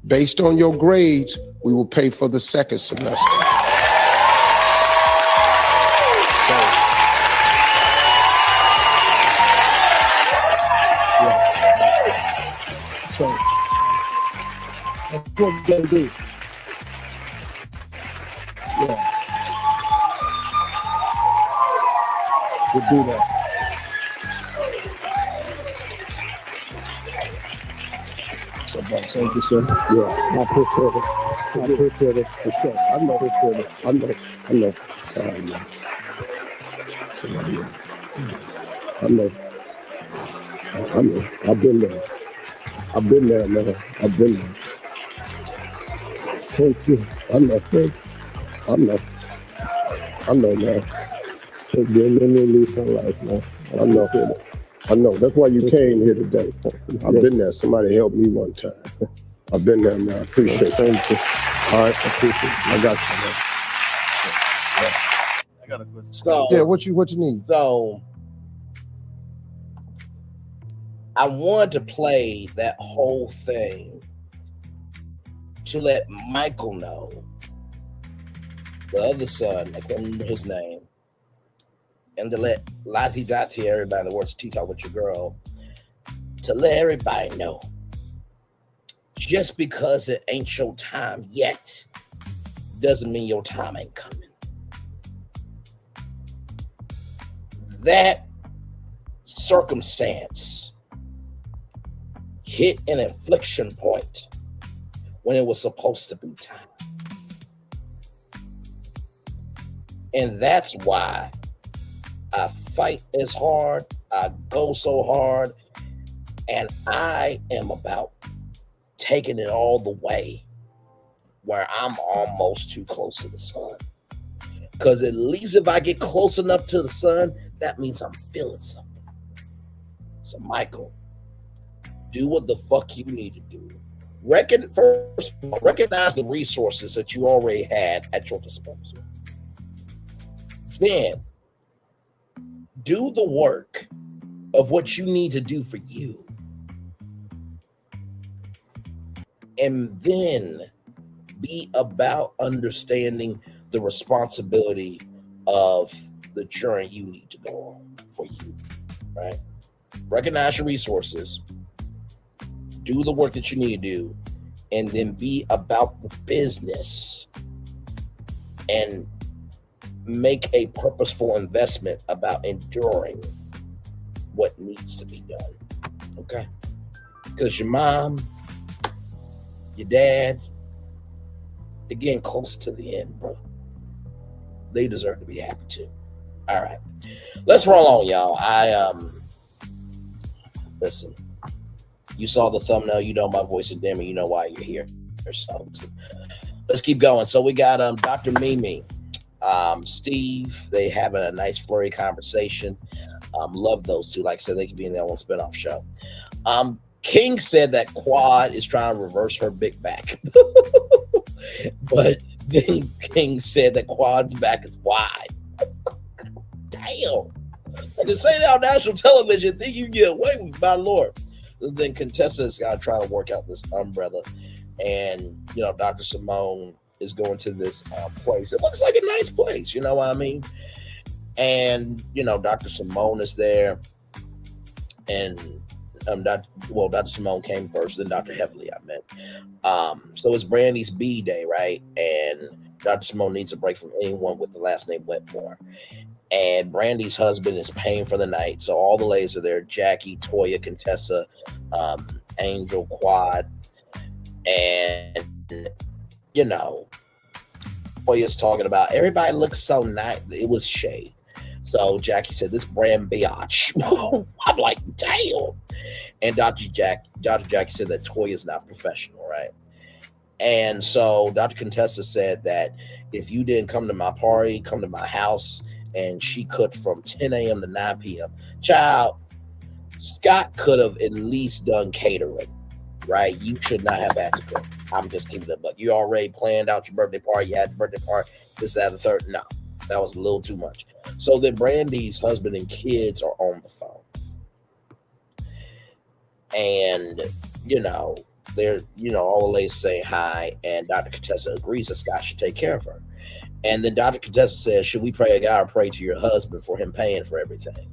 Based on your grades, we will pay for the second semester. So that's what we're gonna do. Yeah. We'll do that. So, thank you, sir. Yeah, I appreciate it. For sure. I know. Sorry, man. Somebody else. I know. I've been there. Man. I've been there. Thank you. I know, man. It's been a new lease on life, man. I know. That's why you came here today. I've been there. Somebody helped me one time. I've been there, man. I appreciate it. Thank you. All right, I appreciate it. I got you, man. I got a question. So Yeah, what you need? So I wanted to play that whole thing to let Michael know, the other son, I can't remember his name, and to let Lati Dati, everybody that works Tea Talk with your girl, to let everybody know, just because it ain't your time yet, doesn't mean your time ain't coming. That circumstance hit an inflection point when it was supposed to be time. And that's why I fight as hard, I go so hard, and I am about taking it all the way where I'm almost too close to the sun. Because at least if I get close enough to the sun, that means I'm feeling something. So Michael, do what the fuck you need to do. First of all, recognize the resources that you already had at your disposal. Then do the work of what you need to do for you. And then be about understanding the responsibility of the journey you need to go on for you, right? Recognize your resources, do the work that you need to do, and then be about the business and make a purposeful investment about enduring what needs to be done, okay? Because your mom, your dad, they're getting close to the end, bro. They deserve to be happy too. All right, let's roll on, y'all. Listen, you saw the thumbnail, you know my voice is dim, and you know why you're here. So let's keep going. So we got Dr. Mimi, Steve. They having a nice flurry conversation. Love those two. Like I said, they could be in their own spinoff show. King said that Quad is trying to reverse her big back. But Then King said that Quad's back is wide. Damn. And to say that on national television, think you get away with, my lord. And then Contessa's got to try to work out this umbrella. And, Dr. Simone is going to this place. It looks like a nice place, you know what I mean? And, Dr. Simone is there. And Dr. Simone came first, then Dr. Heavily, I meant. So it's Brandy's B day, right? And Dr. Simone needs a break from anyone with the last name Wetmore. And Brandy's husband is paying for the night. So all the ladies are there: Jackie, Toya, Contessa, Angel, Quad. And, Toya's talking about everybody looks so nice. It was shade. So Jackie said, this brand biatch. I'm like, damn. And Dr. Jackie said that Toya's not professional, right? And so Dr. Contessa said that if you didn't come to my party, come to my house, and she cooked from 10 a.m. to 9 p.m. Child, Scott could have at least done catering, right? You should not have had to cook. I'm just keeping it, but you already planned out your birthday party. You had the birthday party, this, that, and the third. No, that was a little too much. So then Brandy's husband and kids are on the phone. And, they're, all the ladies say hi, and Dr. Contessa agrees that Scott should take care of her. And then Dr. Contessa says, should we pray to God or pray to your husband for him paying for everything?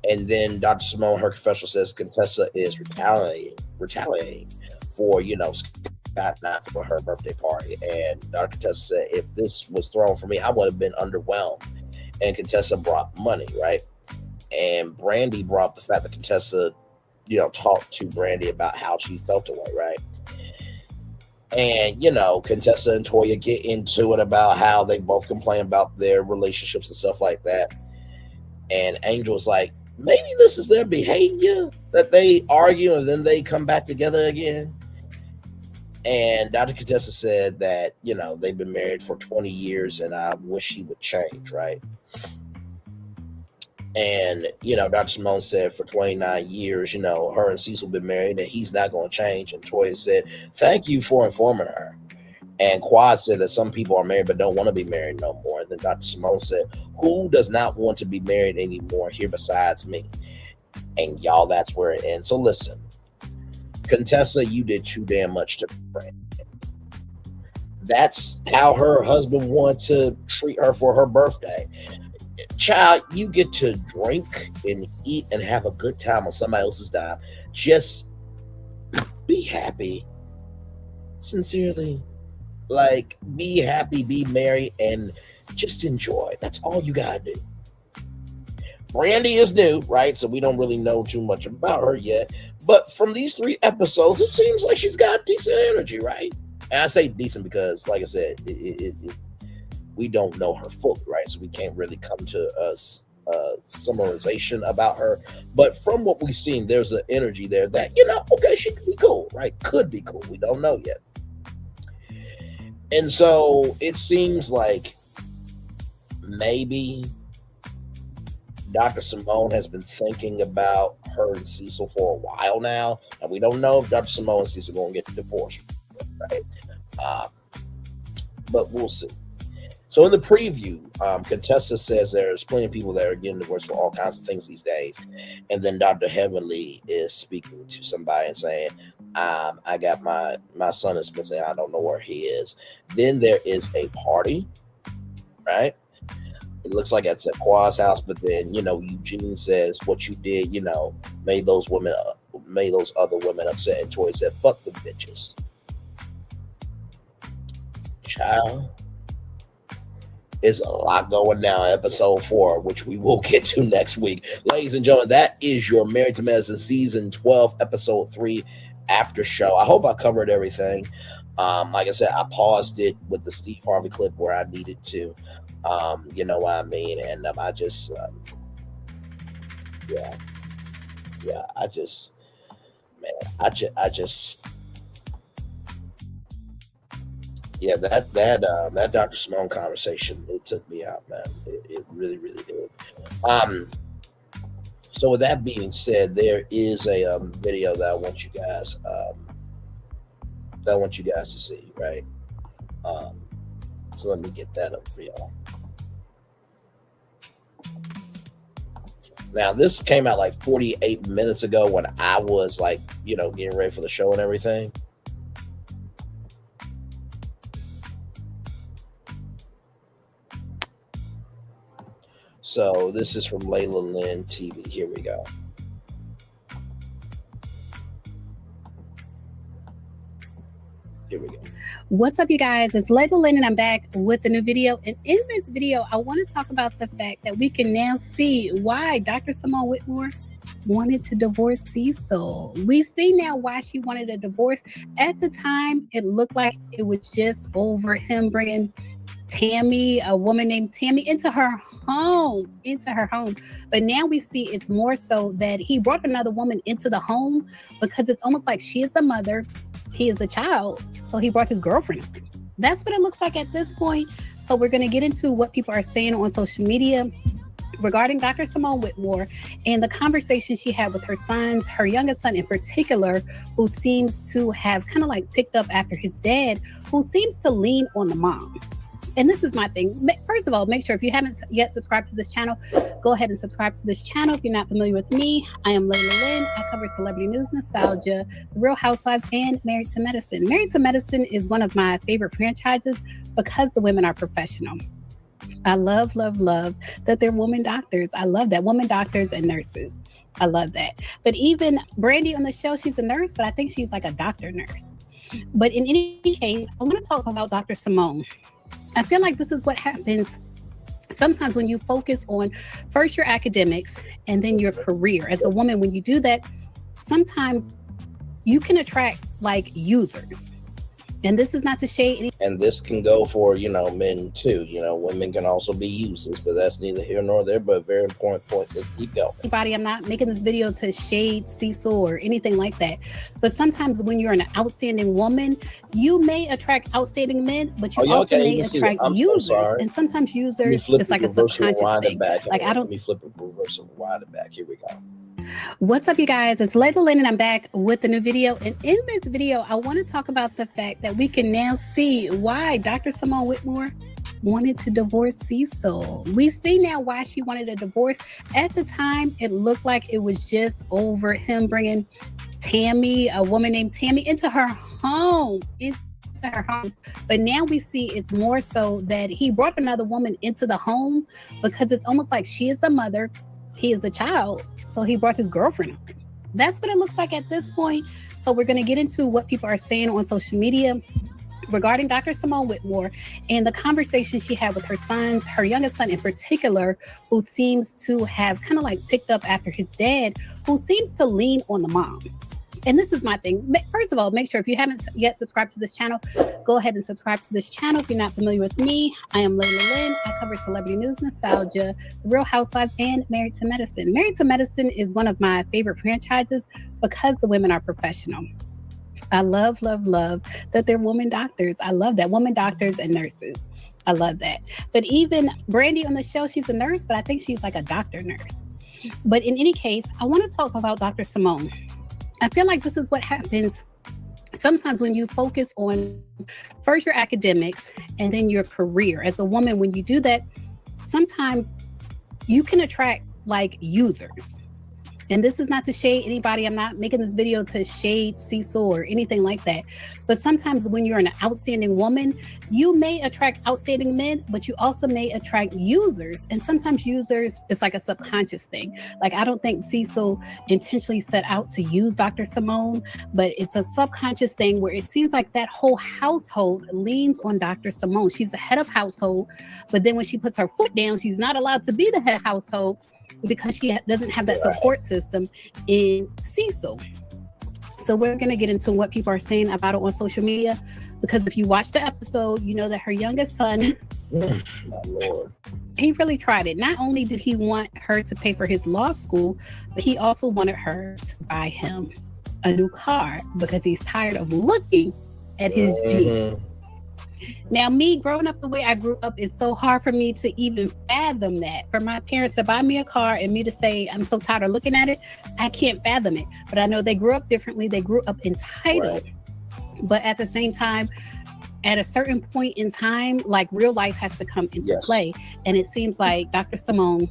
And then Dr. Simone, her confessional, says Contessa is retaliating for, Scott not for her birthday party. And Dr. Contessa said, if this was thrown for me, I would have been underwhelmed. And Contessa brought money, right? And Brandy brought the fact that Contessa, talked to Brandy about how she felt away, right? And, Contessa and Toya get into it about how they both complain about their relationships and stuff like that. And Angel's like, maybe this is their behavior, that they argue and then they come back together again. And Dr. Contessa said that, they've been married for 20 years and I wish he would change, right? And, Dr. Simone said for 29 years, her and Cecil been married and he's not going to change. And Toya said, thank you for informing her. And Quad said that some people are married but don't want to be married no more. And then Dr. Simone said, who does not want to be married anymore here besides me? And y'all, that's where it ends. So listen, Contessa, you did too damn much to Brandy. That's how her husband wanted to treat her for her birthday. Child, you get to drink and eat and have a good time on somebody else's dime. Just be happy. Sincerely. Like, be happy, be merry, and just enjoy. That's all you gotta do. Brandy is new, right? So we don't really know too much about her yet. But from these 3 episodes, it seems like she's got decent energy, right? And I say decent because, like I said, we don't know her fully, right? So we can't really come to a summarization about her. But from what we've seen, there's an energy there that, okay, she could be cool, right? Could be cool. We don't know yet. And so it seems like maybe Dr. Simone has been thinking about her and Cecil for a while now. And we don't know if Dr. Simone and Cecil are going to get divorced, right? But we'll see. So in the preview, Contessa says there's plenty of people that are getting divorced for all kinds of things these days. And then Dr. Heavenly is speaking to somebody and saying, I got my son is missing. I don't know where he is. Then there is a party, right? It looks like it's at Qua's house, but then, Eugene says what you did, made those other women upset. And Toy said, fuck the bitches. Child. It's a lot going down. Episode 4, which we will get to next week. Ladies and gentlemen, that is your Married to Medicine Season 12, Episode 3 after show. I hope I covered everything. Like I said, I paused it with the Steve Harvey clip where I needed to. You know what I mean? And I just, that Dr. Simone conversation, it took me out, man. It really, really did. So with that being said, there is a video that I want you guys to see, right? So let me get that up for y'all. Now, this came out like 48 minutes ago when I was like, getting ready for the show and everything. So this is from Layla Lynn TV. Here we go. Here we go. What's up, you guys? It's Layla Lynn, and I'm back with a new video. And in this video, I want to talk about the fact that we can now see why Dr. Simone Whitmore wanted to divorce Cecil. We see now why she wanted a divorce. At the time, it looked like it was just over him bringing Tammy, a woman named Tammy, into her home. But now we see it's more so that he brought another woman into the home because it's almost like she is the mother, he is a child, so he brought his girlfriend. That's what it looks like at this point. So we're going to get into what people are saying on social media regarding Dr. Simone Whitmore and the conversation she had with her sons, her youngest son in particular, who seems to have kind of like picked up after his dad, who seems to lean on the mom. And this is my thing. First of all, make sure if you haven't yet subscribed to this channel, go ahead and subscribe to this channel. If you're not familiar with me, I am Layla Lynn. I cover celebrity news, nostalgia, The Real Housewives, and Married to Medicine. Married to Medicine is one of my favorite franchises because the women are professional. I love that they're women doctors. I love that. Women doctors and nurses. I love that. But even Brandi on the show, she's a nurse, but I think she's like a doctor nurse. But in any case, I want to talk about Dr. Simone. I feel like this is what happens sometimes when you focus on first your academics and then your career. As a woman, when you do that, sometimes you can attract like users. And this is not to shade any. And this can go for, men too. Women can also be users, but that's neither here nor there, but a very important point. Let's keep going. Anybody, I'm not making this video to shade Cecil or anything like that. But sometimes when you're an outstanding woman, you may attract outstanding men, but you also may attract users. And sometimes users, it's like a subconscious thing. Like let me flip it, reverse and wind it back. Here we go. What's up, you guys? It's Layla Lynn, and I'm back with a new video. And in this video, I want to talk about the fact that we can now see why Dr. Simone Whitmore wanted to divorce Cecil. We see now why she wanted a divorce. At the time, it looked like it was just over him bringing Tammy, a woman named Tammy, into her home. But now we see it's more so that he brought another woman into the home because it's almost like she is the mother, he is a child, so he brought his girlfriend. That's what it looks like at this point. So we're going to get into what people are saying on social media regarding Dr. Simone Whitmore and the conversation she had with her sons, her youngest son in particular, who seems to have kind of like picked up after his dad, who seems to lean on the mom. And this is my thing. First of all, make sure if you haven't yet subscribed to this channel, go ahead and subscribe to this channel. If you're not familiar with me, I am Layla Lynn. I cover celebrity news, nostalgia, The Real Housewives, and Married to Medicine. Married to Medicine is one of my favorite franchises because the women are professional. I love that they're women doctors. I love that. Women doctors and nurses. I love that. But even Brandi on the show, she's a nurse, but I think she's like a doctor nurse. But in any case, I want to talk about Dr. Simone. I feel like this is what happens sometimes when you focus on first your academics and then your career. As a woman, when you do that, sometimes you can attract like users. And this is not to shade anybody. I'm not making this video to shade Cecil or anything like that. But sometimes when you're an outstanding woman, you may attract outstanding men, but you also may attract users. And sometimes users, it's like a subconscious thing. Like, I don't think Cecil intentionally set out to use Dr. Simone, but it's a subconscious thing where it seems like that whole household leans on Dr. Simone. She's the head of household, but then when she puts her foot down, she's not allowed to be the head of household, because she doesn't have that support system in Cecil. So we're going to get into what people are saying about it on social media, because if you watch the episode, you know that her youngest son, My Lord. he really tried it. Not only did he want her to pay for his law school, but he also wanted her to buy him a new car because he's tired of looking at his Jeep. Now, me growing up the way I grew up, it's so hard for me to even fathom that. For my parents to buy me a car and me to say, I'm so tired of looking at it, I can't fathom it. But I know they grew up differently. They grew up entitled. Right. But at the same time, at a certain point in time, like real life has to come into Yes. play. And it seems like Dr. Simone,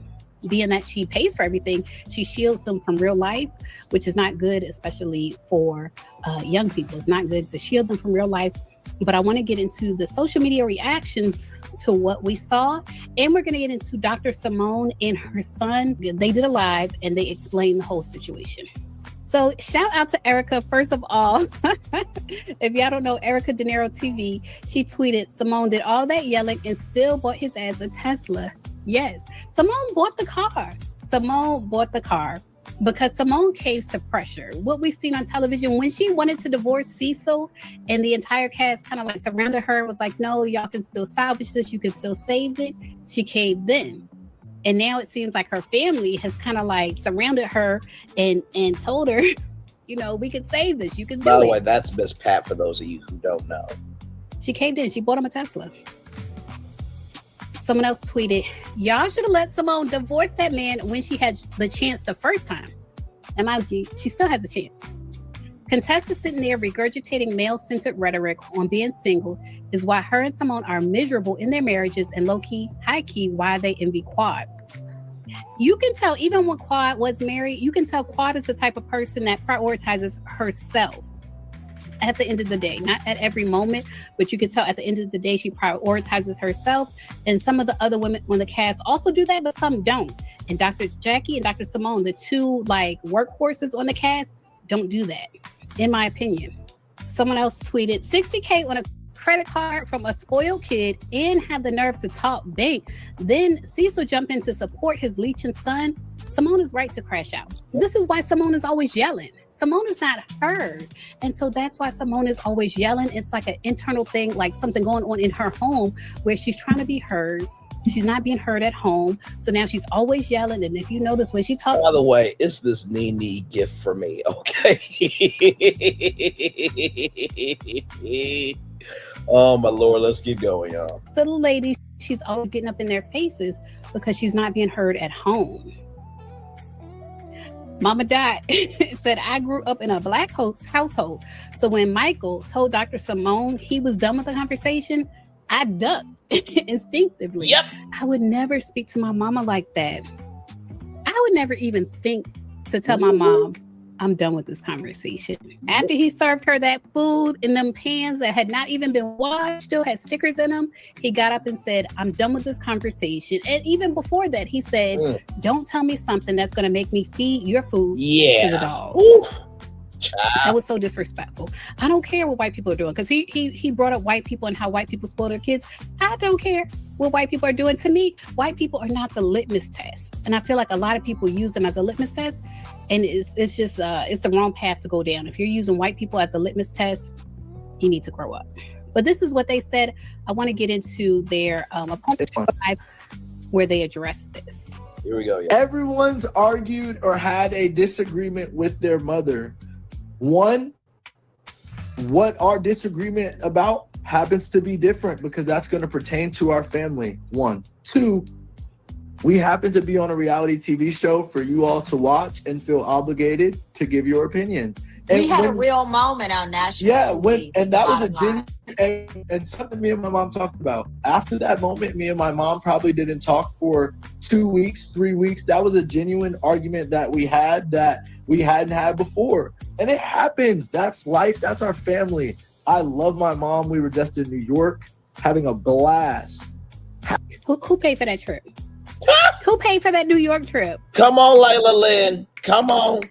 being that she pays for everything, she shields them from real life, which is not good, especially for young people. It's not good to shield them from real life. But I want to get into the social media reactions to what we saw. And we're going to get into Dr. Simone and her son. They did a live and they explained the whole situation. So shout out to Erica. First of all, if y'all don't know Erica De Niro TV, she tweeted, Simone did all that yelling and still bought his ass a Tesla. Yes, Simone bought the car. Simone bought the car because Simone caves to pressure. What we've seen on television, when she wanted to divorce Cecil and the entire cast kind of like surrounded her, was like, no, y'all can still salvage this. You can still save it. She caved in. And now it seems like her family has kind of like surrounded her and told her, you know, we could save this. You can do it. By the way, that's Miss Pat for those of you who don't know. She caved in. She bought him a Tesla. Someone else tweeted, y'all should have let Simone divorce that man when she had the chance the first time. MIG, she still has a chance. Contessa sitting there regurgitating male-centered rhetoric on being single is why her and Simone are miserable in their marriages and low-key, high-key, why they envy Quad. You can tell, even when Quad was married, you can tell Quad is the type of person that prioritizes herself. At the end of the day, not at every moment, but you can tell at the end of the day, she prioritizes herself. And some of the other women on the cast also do that, but some don't. And Dr. Jackie and Dr. Simone, the two like workhorses on the cast, don't do that, in my opinion. Someone else tweeted, 60K on a credit card from a spoiled kid and have the nerve to talk bank. Then Cecil jump in to support his leeching son. Simone is right to crash out. This is why Simone is always yelling. Simone is not heard. And so that's why Simone is always yelling. It's like an internal thing, like something going on in her home where she's trying to be heard. She's not being heard at home. So now she's always yelling. And if you notice when she talks. By the way, it's this Nene gift for me, okay? Oh, my Lord, let's get going, y'all. Little lady, she's always getting up in their faces because she's not being heard at home. Mama Dot said, I grew up in a black household. So when Michael told Dr. Simone he was done with the conversation, I ducked instinctively. Yep. I would never speak to my mama like that. I would never even think to tell my mom, I'm done with this conversation. After he served her that food in them pans that had not even been washed, still had stickers in them, he got up and said, I'm done with this conversation. And even before that, he said, don't tell me something that's going to make me feed your food to the dogs. That was so disrespectful. I don't care what white people are doing, because he brought up white people and how white people spoil their kids. I don't care what white people are doing. To me, white people are not the litmus test. And I feel like a lot of people use them as a litmus test. And it's just it's the wrong path to go down. If you're using white people as a litmus test, you need to grow up. But this is what they said. I want to get into their opponent where they addressed this. Here we go. Yeah. Everyone's argued or had a disagreement with their mother. One, what our disagreement about happens to be different because that's going to pertain to our family. One. Two, we happen to be on a reality TV show for you all to watch and feel obligated to give your opinion. And we had a real moment on national. Yeah, TV, and that was a genuine and something me and my mom talked about. After that moment, me and my mom probably didn't talk for 2 weeks, 3 weeks. That was a genuine argument that we had that we hadn't had before. And it happens. That's life. That's our family. I love my mom. We were just in New York having a blast. Who paid for that trip? Who paid for that New York trip? Come on, Layla Lynn. Come on.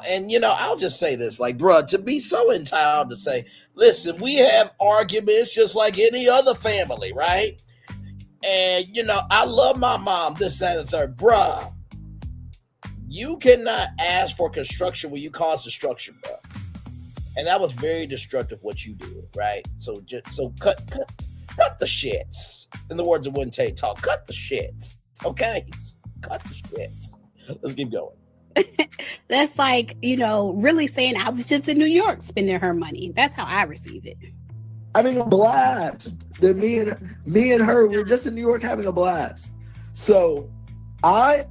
And, you know, I'll just say this, like, bruh, to be so entitled to say, listen, we have arguments just like any other family, right? And, you know, I love my mom, this, that, and the third. Bruh, you cannot ask for construction when you cause destruction, bruh. And that was very destructive what you did, right? So cut the shits. In the words of Wouldn't Take Talk, cut the shits, okay? Cut the shits. Let's keep going. That's like, you know, really saying I was just in New York spending her money. That's how I receive it. Having a blast. That me and her, we were just in New York having a blast. So and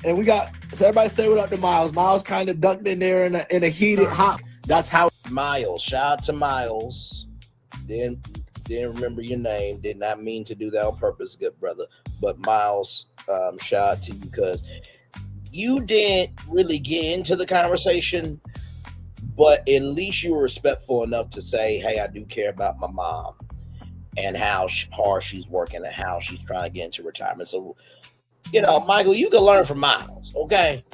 we got, so everybody say what up to Miles. Miles kind of ducked in there in a heated hot. That's how. Miles, shout out to Miles. Didn't remember your name. Did not mean to do that on purpose, good brother. But Miles, shout out to you because you didn't really get into the conversation, but at least you were respectful enough to say, hey, I do care about my mom and how hard she's working and how she's trying to get into retirement. So, Michael, you can learn from Miles, okay?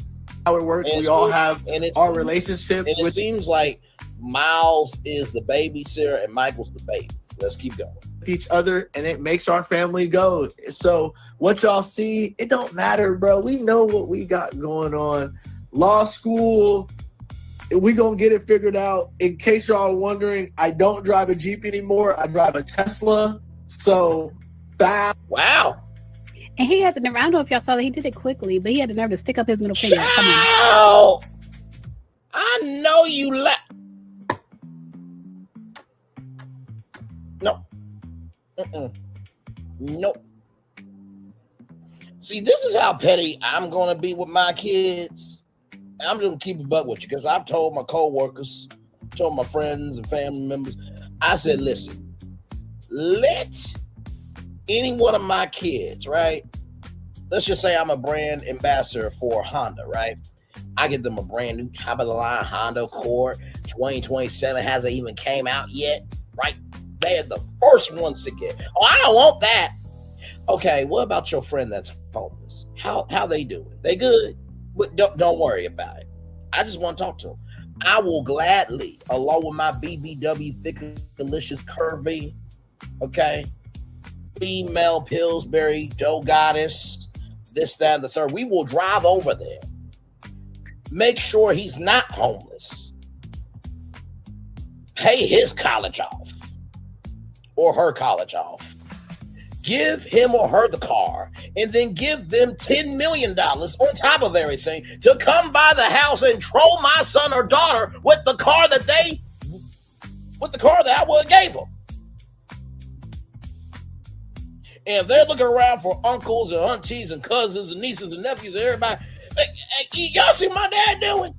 How it works. We all have our relationships. And it seems like Miles is the babysitter and Michael's the baby. Let's keep going. Each other, and it makes our family go. So what y'all see, it don't matter, bro. We know what we got going on. Law school, we gonna get it figured out. In case y'all are wondering, I don't drive a Jeep anymore. I drive a Tesla. So, wow. And he had the nerve. I don't know if y'all saw that he did it quickly, but he had the nerve to stick up his middle finger. Come on. I know you No. Nope. See, this is how petty I'm going to be with my kids. I'm going to keep it buck with you because I've told my co-workers, told my friends and family members, I said, listen, let any one of my kids, right? Let's just say I'm a brand ambassador for Honda, right? I get them a brand new top of the line Honda Accord. 2027 hasn't even came out yet, right? They're the first ones to get. Oh, I don't want that. Okay, what about your friend that's homeless? How they doing? They good? But don't worry about it. I just want to talk to them. I will gladly, along with my BBW thick, delicious, curvy, okay, female Pillsbury dough goddess, this, that, and the third. We will drive over there. Make sure he's not homeless. Pay his college off. Or her college off. Give him or her the car, and then give them $10 million on top of everything to come by the house and troll my son or daughter with the car that I would have gave them. And if they're looking around for uncles and aunties and cousins and nieces and nephews and everybody, hey, y'all see my dad doing?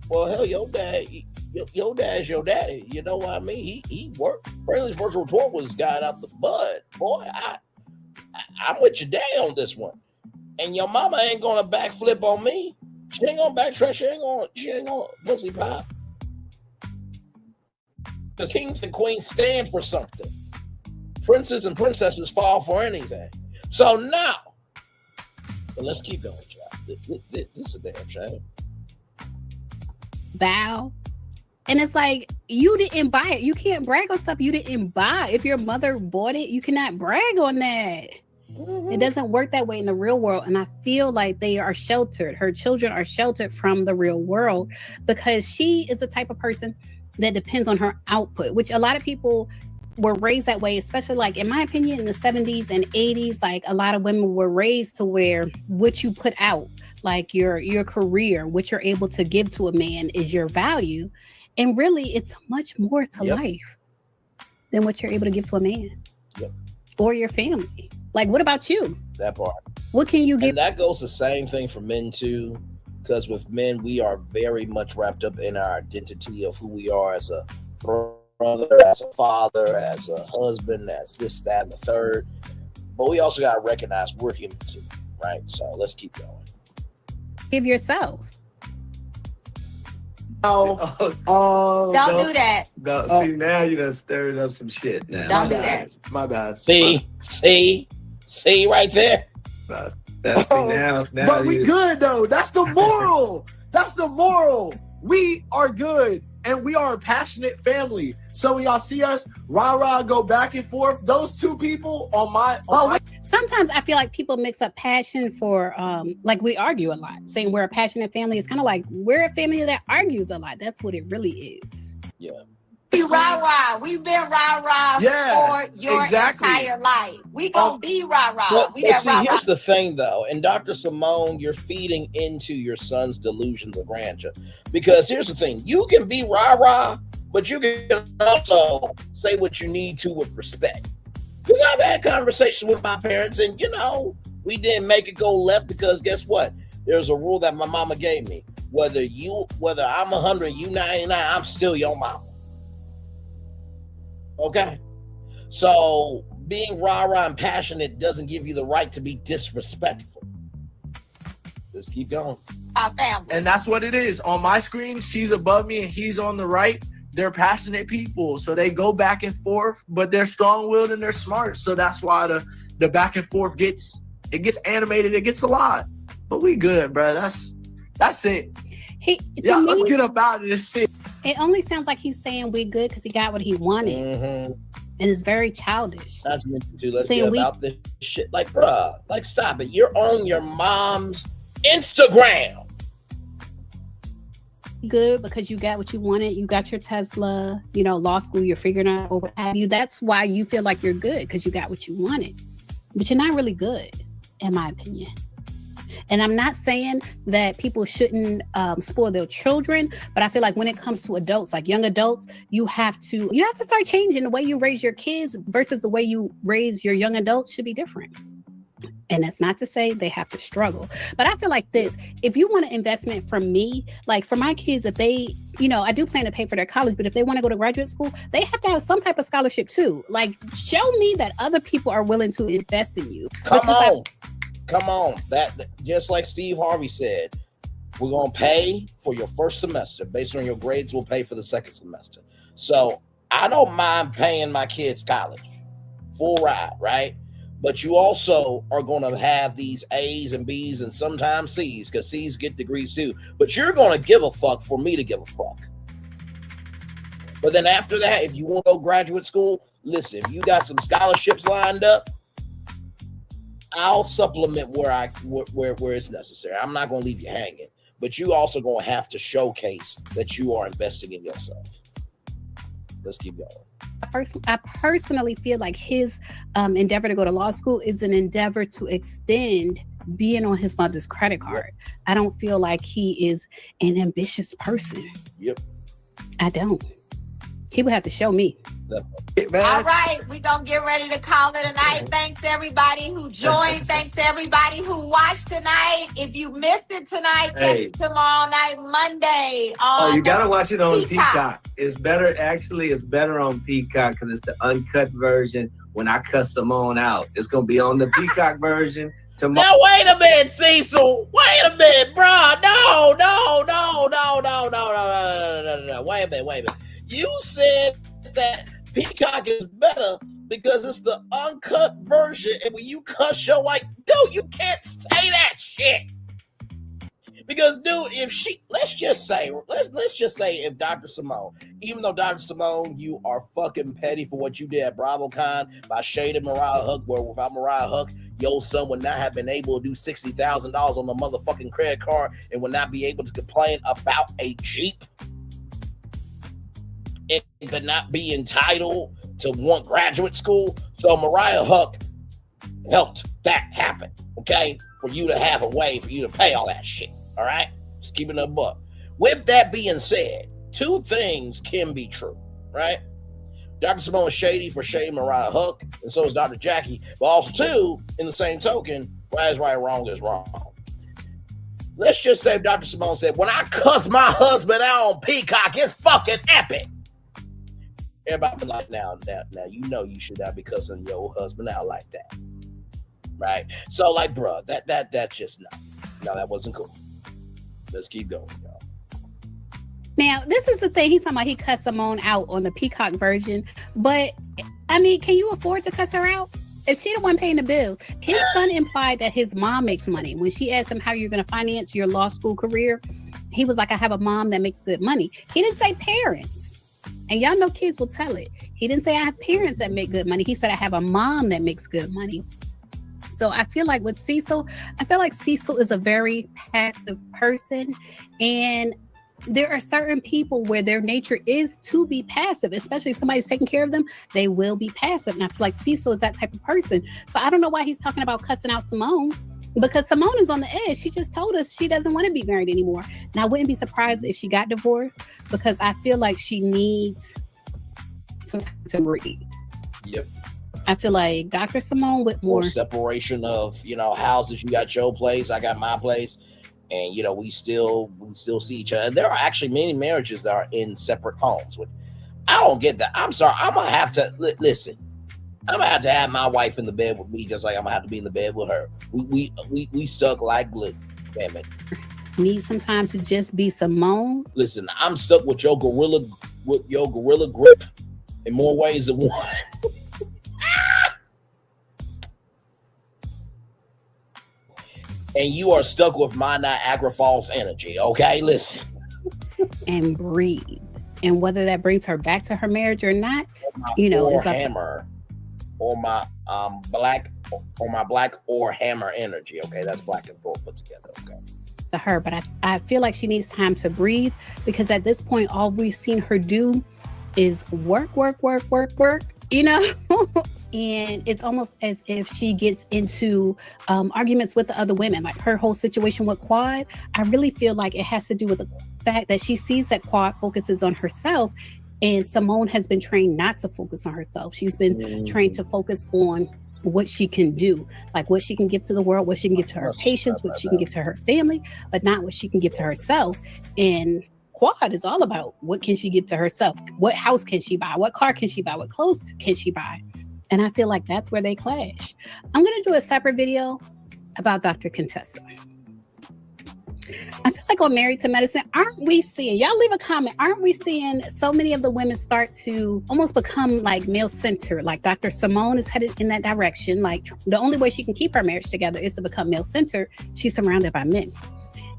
Well, hell, your dad's your daddy. You know what I mean? He worked. Friendly's virtual tour was got out the mud. Boy, I'm with your dad on this one. And your mama ain't gonna backflip on me. She ain't gonna backtrack. She ain't gonna pussy pop. Because kings and queens stand for something. Princes and princesses fall for anything. So now, but let's keep going, child. This is a damn shame. Bow. And it's like, you didn't buy it. You can't brag on stuff you didn't buy. If your mother bought it, you cannot brag on that. It doesn't work that way in the real world. And I feel like they are sheltered. Her children are sheltered from the real world because she is the type of person that depends on her output, which a lot of people were raised that way, especially like, in my opinion, in the 70s and 80s, like a lot of women were raised to where what you put out, like your career, what you're able to give to a man is your value. And really, it's much more to life than what you're able to give to a man or your family. Like, what about you? That part. What can you give? And that goes the same thing for men too, because with men, we are very much wrapped up in our identity of who we are as a brother, as a father, as a husband, as this, that, and the third. But we also got to recognize we're human too, right? So let's keep going. Give yourself. Don't do that. No, see, now you done stirred up some shit. Now. Don't do that. My bad. See right there. Now but we good though. That's the moral. That's the moral. We are good and we are a passionate family. So when y'all see us rah go back and forth, those two people Sometimes I feel like people mix up passion for like we argue a lot. Saying we're a passionate family is kind of like we're a family that argues a lot. That's what it really is. Yeah. We rah-rah. We've been rah-rah for your entire life. We gonna be rah-rah. Well, We that rah-rah. here's the thing, though, and Dr. Simone, you're feeding into your son's delusions of grandeur. Because here's the thing, you can be rah-rah, but you can also say what you need to with respect. Because I've had conversations with my parents, and, we didn't make it go left because guess what? There's a rule that my mama gave me. Whether I'm 100, you 99, I'm still your mama. Okay. So being rah-rah and passionate doesn't give you the right to be disrespectful. Let's keep going. Our family. And that's what it is. On my screen, she's above me and he's on the right. They're passionate people. So they go back and forth, but they're strong-willed and they're smart. So that's why the back and forth gets animated. It gets a lot. But we good, bro. That's it. Let's get up out of this shit. It only sounds like he's saying we good because he got what he wanted. Mm-hmm. And it's very childish. Not to mention, too, let's get about this shit. Like, bruh, like, stop it. You're on your mom's Instagram. Good because you got what you wanted. You got your Tesla, law school, you're figuring out or what have you. That's why you feel like you're good because you got what you wanted. But you're not really good, in my opinion. And I'm not saying that people shouldn't spoil their children, but I feel like when it comes to adults, like young adults, you have to start changing the way you raise your kids versus the way you raise your young adults should be different. And that's not to say they have to struggle. But I feel like this, if you want an investment from me, like for my kids, if they, I do plan to pay for their college, but if they want to go to graduate school, they have to have some type of scholarship too. Like, show me that other people are willing to invest in you. Come on. That just like Steve Harvey said, we're going to pay for your first semester. Based on your grades, we'll pay for the second semester. So I don't mind paying my kids college. Full ride, right? But you also are going to have these A's and B's and sometimes C's, because C's get degrees too. But you're going to give a fuck for me to give a fuck. But then after that, if you want to go graduate school, listen, if you got some scholarships lined up, I'll supplement where it's necessary. I'm not going to leave you hanging. But you also going to have to showcase that you are investing in yourself. Let's keep going. I personally feel like his endeavor to go to law school is an endeavor to extend being on his mother's credit card. I don't feel like he is an ambitious person. I don't. He would have to show me. All right, we're going to get ready to call it a night. Thanks everybody who joined. Thanks everybody who watched tonight. If you missed it tonight, catch it tomorrow night, Monday. You got to watch it on Peacock. It's better on Peacock because it's the uncut version when I cuss Simone out. It's going to be on the Peacock version tomorrow. Now, wait a minute, Cecil. Wait a minute, bro. No. Wait a minute. You said that Peacock is better because it's the uncut version, and when you cuss your wife, dude, you can't say that shit. Because, dude, let's just say if Dr. Simone, even though Dr. Simone, you are fucking petty for what you did at BravoCon by shading Mariah Huq, where without Mariah Huq, your son would not have been able to do $60,000 on the motherfucking credit card and would not be able to complain about a Jeep. It could not be entitled to one graduate school. So Mariah Huq helped that happen, okay? For you to have a way for you to pay all that shit, all right? Just keep it a buck. With that being said, two things can be true, right? Dr. Simone is shady for shading Mariah Huq, and so is Dr. Jackie. But also, too, in the same token, right is right, wrong is wrong. Let's just say Dr. Simone said, when I cuss my husband out on Peacock, it's fucking epic. Everybody be like, now, you know you should not be cussing your husband out like that, right? So, like, bro, that just no, that wasn't cool. Let's keep going, y'all. Now, this is the thing. He's talking about he cussed Simone out on the Peacock version, but I mean, can you afford to cuss her out? If she the one paying the bills, his son implied that his mom makes money. When she asked him how you're going to finance your law school career, he was like, I have a mom that makes good money. He didn't say parents. And y'all know kids will tell it. He didn't say I have parents that make good money. He said I have a mom that makes good money. So I feel like with Cecil, Cecil is a very passive person. And there are certain people where their nature is to be passive, especially if somebody's taking care of them, they will be passive. And I feel like Cecil is that type of person. So I don't know why he's talking about cussing out Simone, because Simone is on the edge. She just told us she doesn't want to be married anymore. And I wouldn't be surprised if she got divorced, because I feel like she needs some time to breathe. Yep. I feel like Dr. Simone Whitmore. More separation of, houses. You got your place, I got my place. And, we still see each other. There are actually many marriages that are in separate homes. I don't get that. I'm sorry. I'm gonna have to listen. I'm gonna have my wife in the bed with me, just like I'm gonna have to be in the bed with her. We stuck like glue. Damn it. Need some time to just be Simone. Listen, I'm stuck with your gorilla grip in more ways than one. And you are stuck with my Niagara Falls energy. Okay, listen. And breathe. And whether that brings her back to her marriage or not, it's up hammer or my black or hammer energy. Okay, that's Black and Thor put together. Okay. To her, but I feel like she needs time to breathe, because at this point all we've seen her do is work, and it's almost as if she gets into arguments with the other women, like her whole situation with Quad. I really feel like it has to do with the fact that she sees that Quad focuses on herself, and Simone has been trained not to focus on herself. She's been trained to focus on what she can do, like what she can give to the world, what she can give to her patients, what she can give to her family, but not what she can give to herself. And Quad is all about what can she give to herself? What house can she buy? What car can she buy? What clothes can she buy? And I feel like that's where they clash. I'm going to do a separate video about Dr. Contessa. I feel like on Married to Medicine, aren't we seeing, y'all leave a comment, aren't we seeing so many of the women start to almost become like male-centered? Like Dr. Simone is headed in that direction. Like the only way she can keep her marriage together is to become male-centered. She's surrounded by men.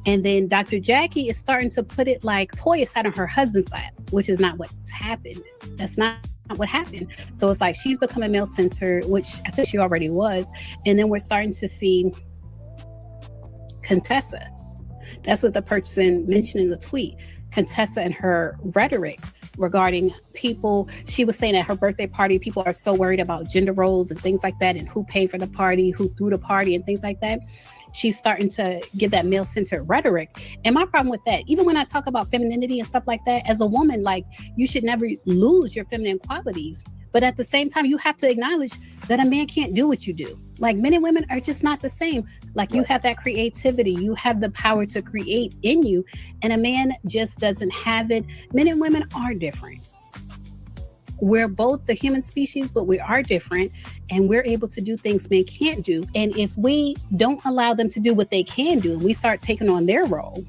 And then Dr. Jackie is starting to put it like Toya sat on her husband's lap, which is not what's happened. That's not what happened. So it's like she's becoming male-centered, which I think she already was. And then we're starting to see Contessa. That's what the person mentioned in the tweet. Contessa and her rhetoric regarding people. She was saying at her birthday party, people are so worried about gender roles and things like that, and who paid for the party, who threw the party, and things like that. She's starting to give that male-centered rhetoric. And my problem with that, even when I talk about femininity and stuff like that, as a woman, like, you should never lose your feminine qualities. But at the same time, you have to acknowledge that a man can't do what you do. Like, men and women are just not the same. Like, you have that creativity, you have the power to create in you, and a man just doesn't have it. Men and women are different. We're both the human species, but we are different, and we're able to do things men can't do. And if we don't allow them to do what they can do, and we start taking on their role,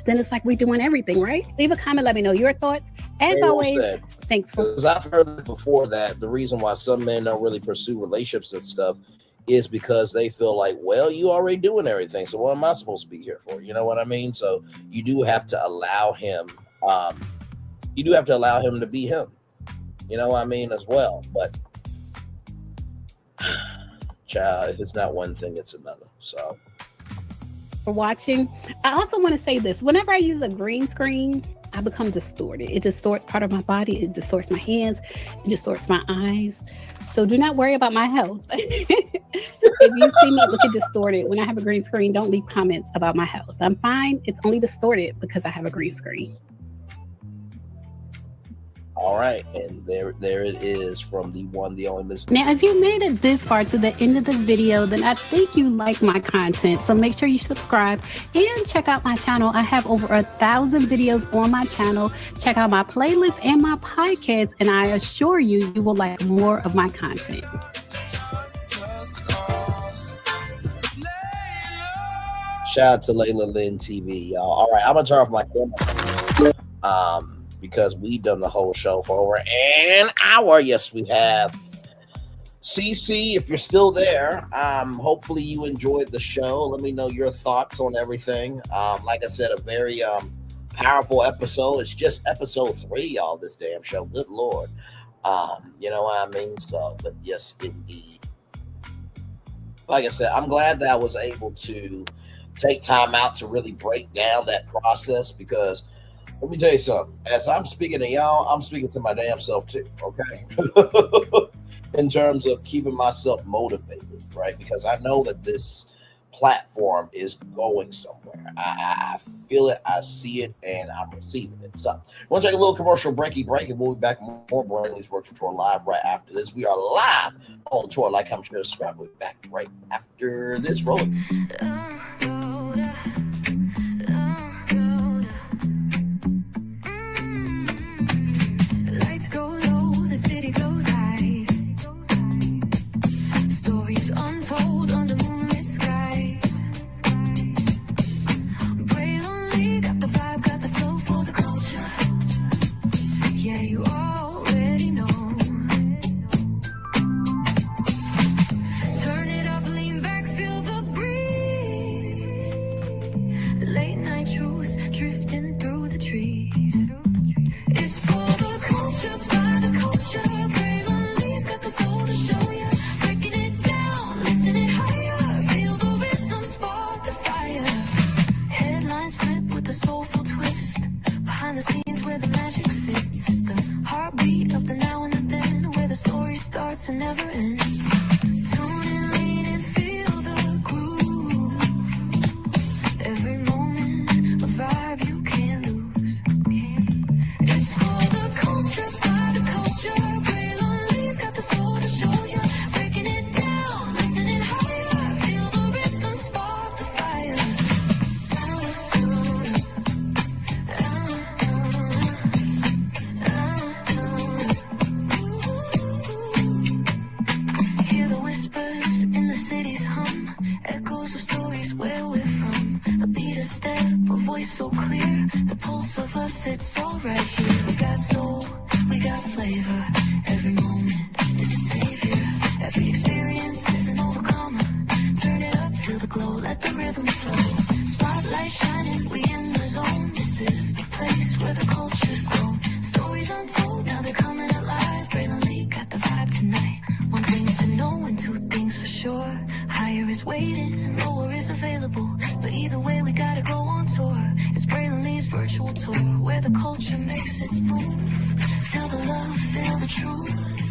then it's like we're doing everything, right? Leave a comment, let me know your thoughts. As always, thanks for. Because I've heard before that the reason why some men don't really pursue relationships and stuff is because they feel like, well, you already doing everything, so what am I supposed to be here for? You know what I mean? So you do have to allow him. You do have to allow him to be him. You know what I mean, as well. But, child, if it's not one thing, it's another. So, for watching. I also want to say this: whenever I use a green screen, I become distorted. It distorts part of my body. It distorts my hands. It distorts my eyes. So do not worry about my health. If you see me looking distorted when I have a green screen, don't leave comments about my health. I'm fine. It's only distorted because I have a green screen. All right, and there it is from the one, the only Miss. Now, if you made it this far to the end of the video, then I think you like my content. So make sure you subscribe and check out my channel. I have over 1,000 videos on my channel. Check out my playlist and my podcast, and I assure you, you will like more of my content. Shout out to Layla Lynn TV, y'all. All right, I'm gonna turn off my camera. Because we've done the whole show for over an hour. Yes, we have. CC, if you're still there, hopefully you enjoyed the show. Let me know your thoughts on everything. Like I said, a very powerful episode. It's just episode 3, y'all, this damn show. Good Lord. You know what I mean? So, but yes, indeed. Like I said, I'm glad that I was able to take time out to really break down that process, because let me tell you something. As I'm speaking to y'all, I'm speaking to my damn self too, okay? In terms of keeping myself motivated, right? Because I know that this platform is going somewhere. I feel it, I see it, and I'm receiving it. So we'll take a little commercial break, and we'll be back more Brandy's Virtual Tour live right after this. We are live on tour. Like, comment, share, subscribe. We'll be back right after this. Rolling. rhythm flow. Spotlight shining, we in the zone. This is the place where the culture's grown. Stories untold, now they're coming alive. Braylon Lee got the vibe tonight. One thing to know and two things for sure. Higher is waiting and lower is available. But either way, we gotta go on tour. It's Braylon Lee's virtual tour, where the culture makes its move. Feel the love, feel the truth.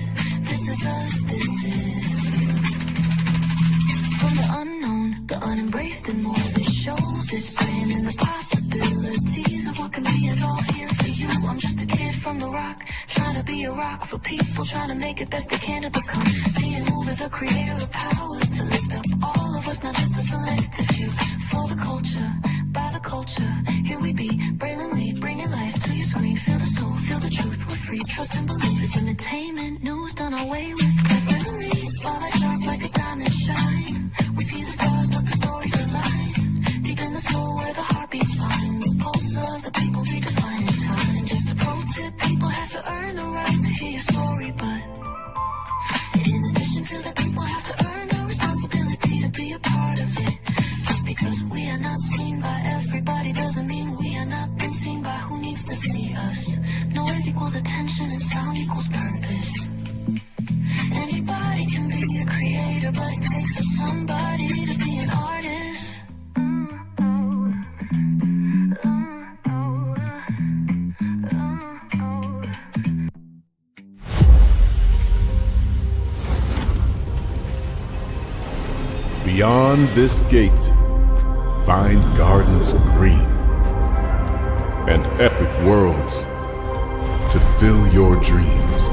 This is us, this is you. From the unknown, the unembraced and more. This show, this brand and the possibilities of what can be is all here for you. I'm just a kid from the rock, trying to be a rock for people, trying to make it best they can to become. Being moved as a creator of power, to lift up all of us, not just a selective few. For the culture, by the culture, here we be. Braylon Lee, bringing life to your screen. Feel the soul, feel the truth, we're free. Trust and believe it's entertainment, news done our way with. Braylon Lee, spotlight sharp like a diamond shine. We see the stars, but the stories align. Deep in the soul where the heartbeats find. The pulse of the people redefining time. Just a pro tip, people have to earn the right to hear your story, but in addition to that, people have to earn the responsibility to be a part of it. Just because we are not seen by everybody doesn't mean we are not been seen by who needs to see us. Noise equals attention and sound equals purpose. Anybody can be a creator, but it takes a somebody to be an artist. Beyond this gate, find gardens green and epic worlds to fill your dreams.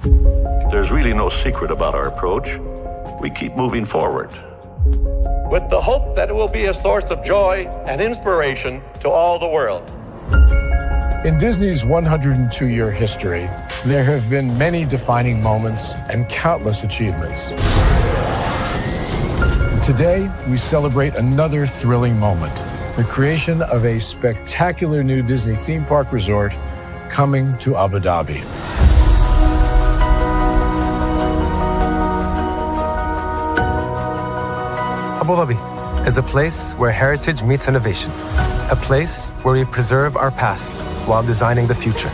There's really no secret about our approach. We keep moving forward, with the hope that it will be a source of joy and inspiration to all the world. In Disney's 102-year history, there have been many defining moments and countless achievements. Today, we celebrate another thrilling moment, the creation of a spectacular new Disney theme park resort coming to Abu Dhabi. Abu Dhabi is a place where heritage meets innovation, a place where we preserve our past while designing the future.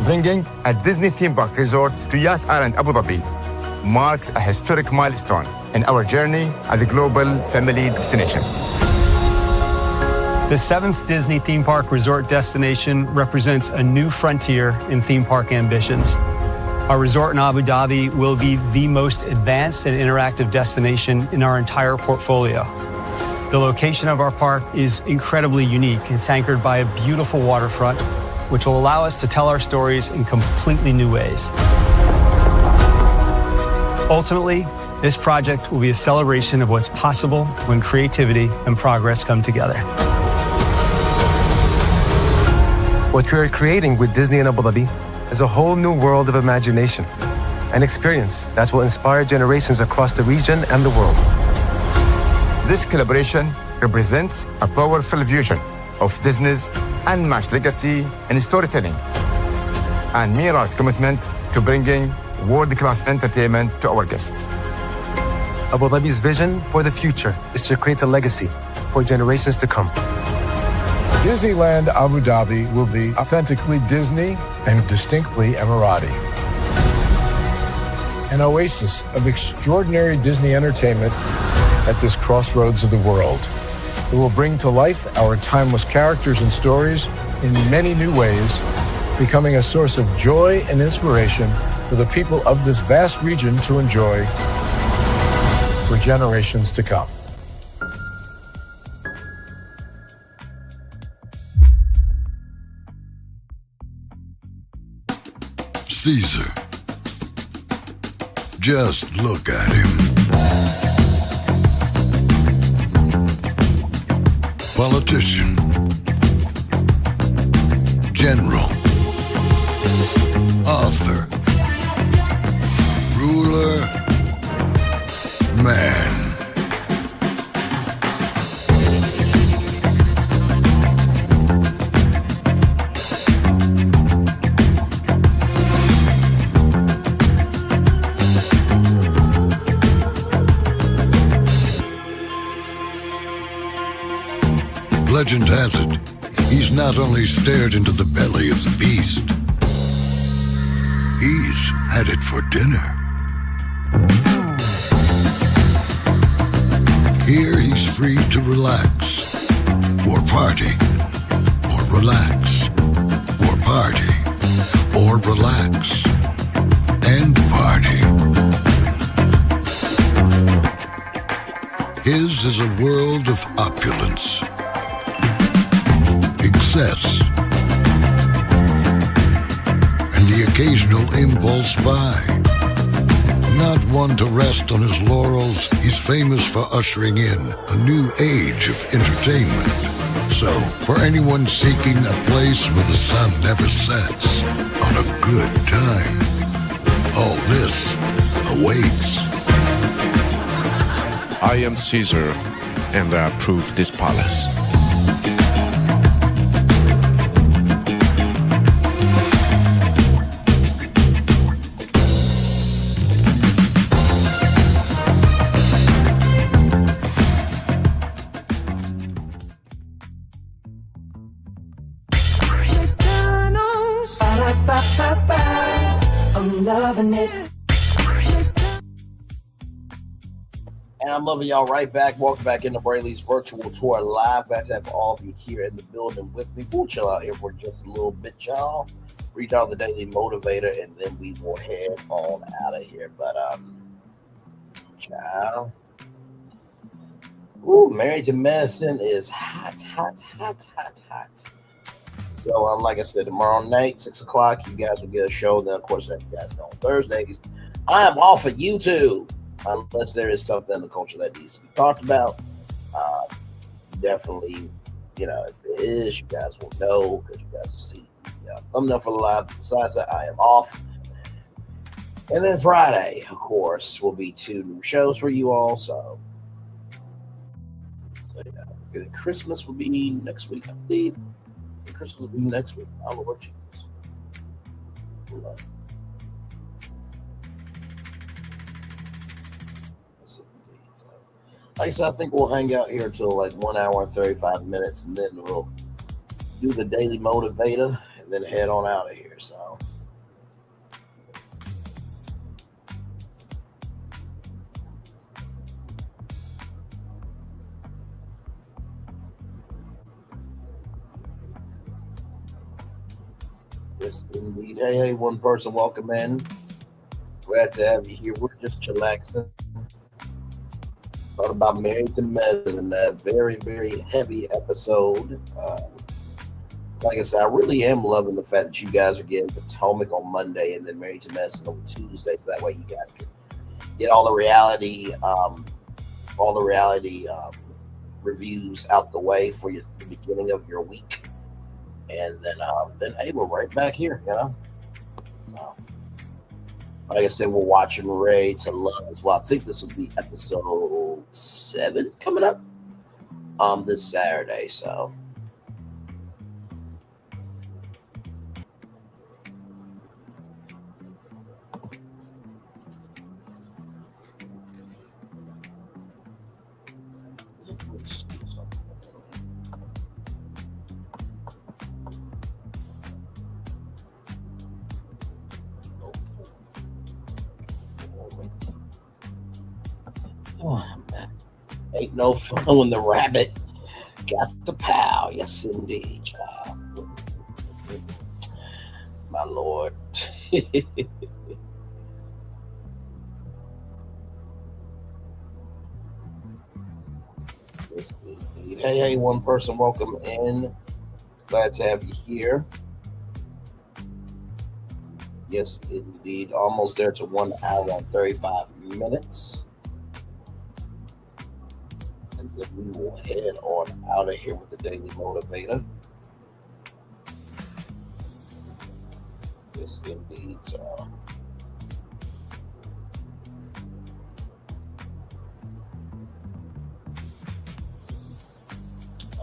Bringing a Disney theme park resort to Yas Island, Abu Dhabi marks a historic milestone in our journey as a global family destination. The 7th Disney theme park resort destination represents a new frontier in theme park ambitions. Our resort in Abu Dhabi will be the most advanced and interactive destination in our entire portfolio. The location of our park is incredibly unique. It's anchored by a beautiful waterfront, which will allow us to tell our stories in completely new ways. Ultimately, this project will be a celebration of what's possible when creativity and progress come together. What we are creating with Disney in Abu Dhabi is a whole new world of imagination, an experience that will inspire generations across the region and the world. This collaboration represents a powerful fusion of Disney's unmatched legacy in storytelling and Mira's commitment to bringing world-class entertainment to our guests. Abu Dhabi's vision for the future is to create a legacy for generations to come. Disneyland Abu Dhabi will be authentically Disney and distinctly Emirati. An oasis of extraordinary Disney entertainment at this crossroads of the world. It will bring to life our timeless characters and stories in many new ways, becoming a source of joy and inspiration for the people of this vast region to enjoy for generations to come. Caesar. Just look at him. Politician. General. Author. Ruler. Man. Legend has it, he's not only stared into the belly of the beast, he's had it for dinner. Here he's free to relax, or party, or relax, or party, or relax, and party. His is a world of opulence, excess, and the occasional impulse buy. Not one to rest on his laurels, he's famous for ushering in a new age of entertainment. So, for anyone seeking a place where the sun never sets on a good time, all this awaits. I am Caesar, and I approve this palace. I'm loving it. And I'm loving y'all right back. Welcome back into Brayley's virtual tour live. Glad to have all of you here in the building with me. We'll chill out here for just a little bit, y'all. Read out the Daily Motivator, and then we will head on out of here. But, child. Ooh, Married to Medicine is hot, hot, hot, hot, hot. So, like I said, tomorrow night, 6 o'clock, you guys will get a show. Then, of course, as you guys know, on Thursdays, I am off of YouTube. Unless there is something in the culture that needs to be talked about. Definitely, if there is, you guys will know because you guys will see thumbnail for the live. Besides that, I am off. And then Friday, of course, will be 2 new shows for you all. So yeah. Christmas will be next week, I believe. Christmas will be next week. I don't know what Jesus. Like I said, I think we'll hang out here till like 1 hour and 35 minutes, and then we'll do the daily motivator and then head on out of here. So yes, indeed. Hey, one person, welcome in. Glad to have you here. We're just chillaxing. Thought about Married to Medicine in that very, very heavy episode. Like I said, I really am loving the fact that you guys are getting Potomac on Monday and then Married to Medicine on Tuesday, so that way you guys can get all the reality reviews out the way for the beginning of your week, and then hey, we're right back here, Like I said, we're watching Ray to Love as well. I think this will be episode 7 coming up this Saturday. So ain't no fun when the rabbit got the pow. Yes, indeed, child. My Lord. Yes, indeed. Hey, one person, welcome in. Glad to have you here. Yes, indeed. Almost there to 1 hour and 35 minutes. And then we will head on out of here with the Daily Motivator. Yes, indeed.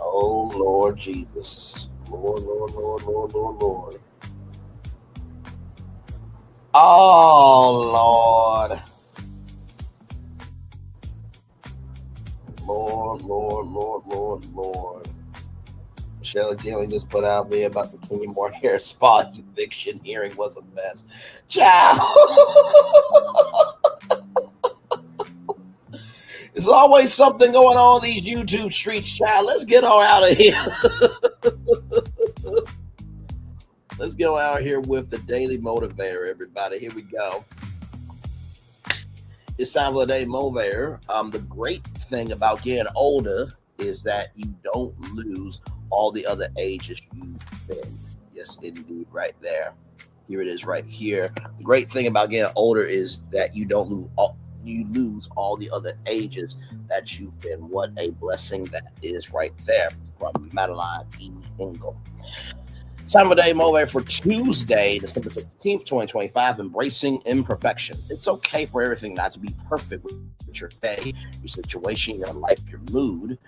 Oh, Lord Jesus. Lord. Oh, Lord. Lord. Michelle Gillian just put out there about the Kenya Moore hair spa eviction hearing was a mess. Child. There's always something going on these YouTube streets, child. Let's get on out of here. Let's go out here with the Daily Motivator, everybody. Here we go. It's time for the Daily Motivator. The great thing about getting older is that you don't lose all the other ages you've been. Yes, indeed, right there. Here it is right here. The great thing about getting older is that you don't lose all the other ages that you've been. What a blessing that is right there from Madeline E. Engel. Time of day motivator for Tuesday, December 16th, 2025, embracing imperfection. It's okay for everything not to be perfect with your day, your situation, your life, your mood.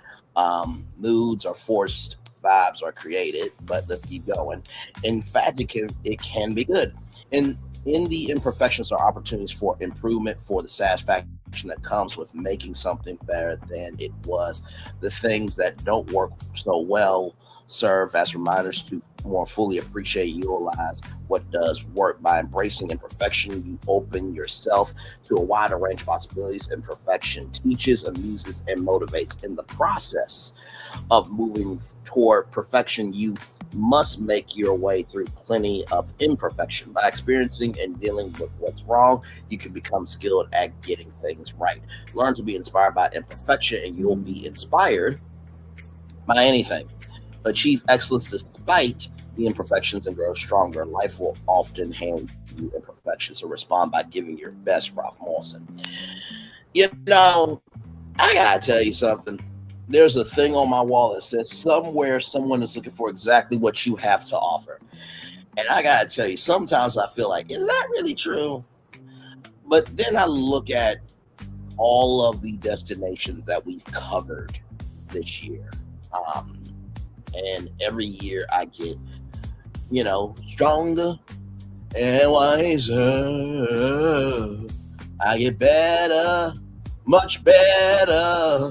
Moods are forced, vibes are created, but let's keep going. In fact, it can be good. In the imperfections are opportunities for improvement, for the satisfaction that comes with making something better than it was. The things that don't work so well serve as reminders to more fully appreciate, utilize what does work. By embracing imperfection, you open yourself to a wider range of possibilities. Imperfection teaches, amuses, and motivates. In the process of moving toward perfection, you must make your way through plenty of imperfection. By experiencing and dealing with what's wrong, you can become skilled at getting things right. Learn to be inspired by imperfection, and you'll be inspired by anything. Achieve excellence despite the imperfections and grow stronger. Life will often hand you imperfections, so respond by giving your best, Ralph Morrison. You know, I gotta tell you something. There's a thing on my wall that says somewhere someone is looking for exactly what you have to offer. And I gotta tell you, sometimes I feel like, is that really true? But then I look at all of the destinations that we've covered this year. And every year I get, stronger and wiser. I get better, much better.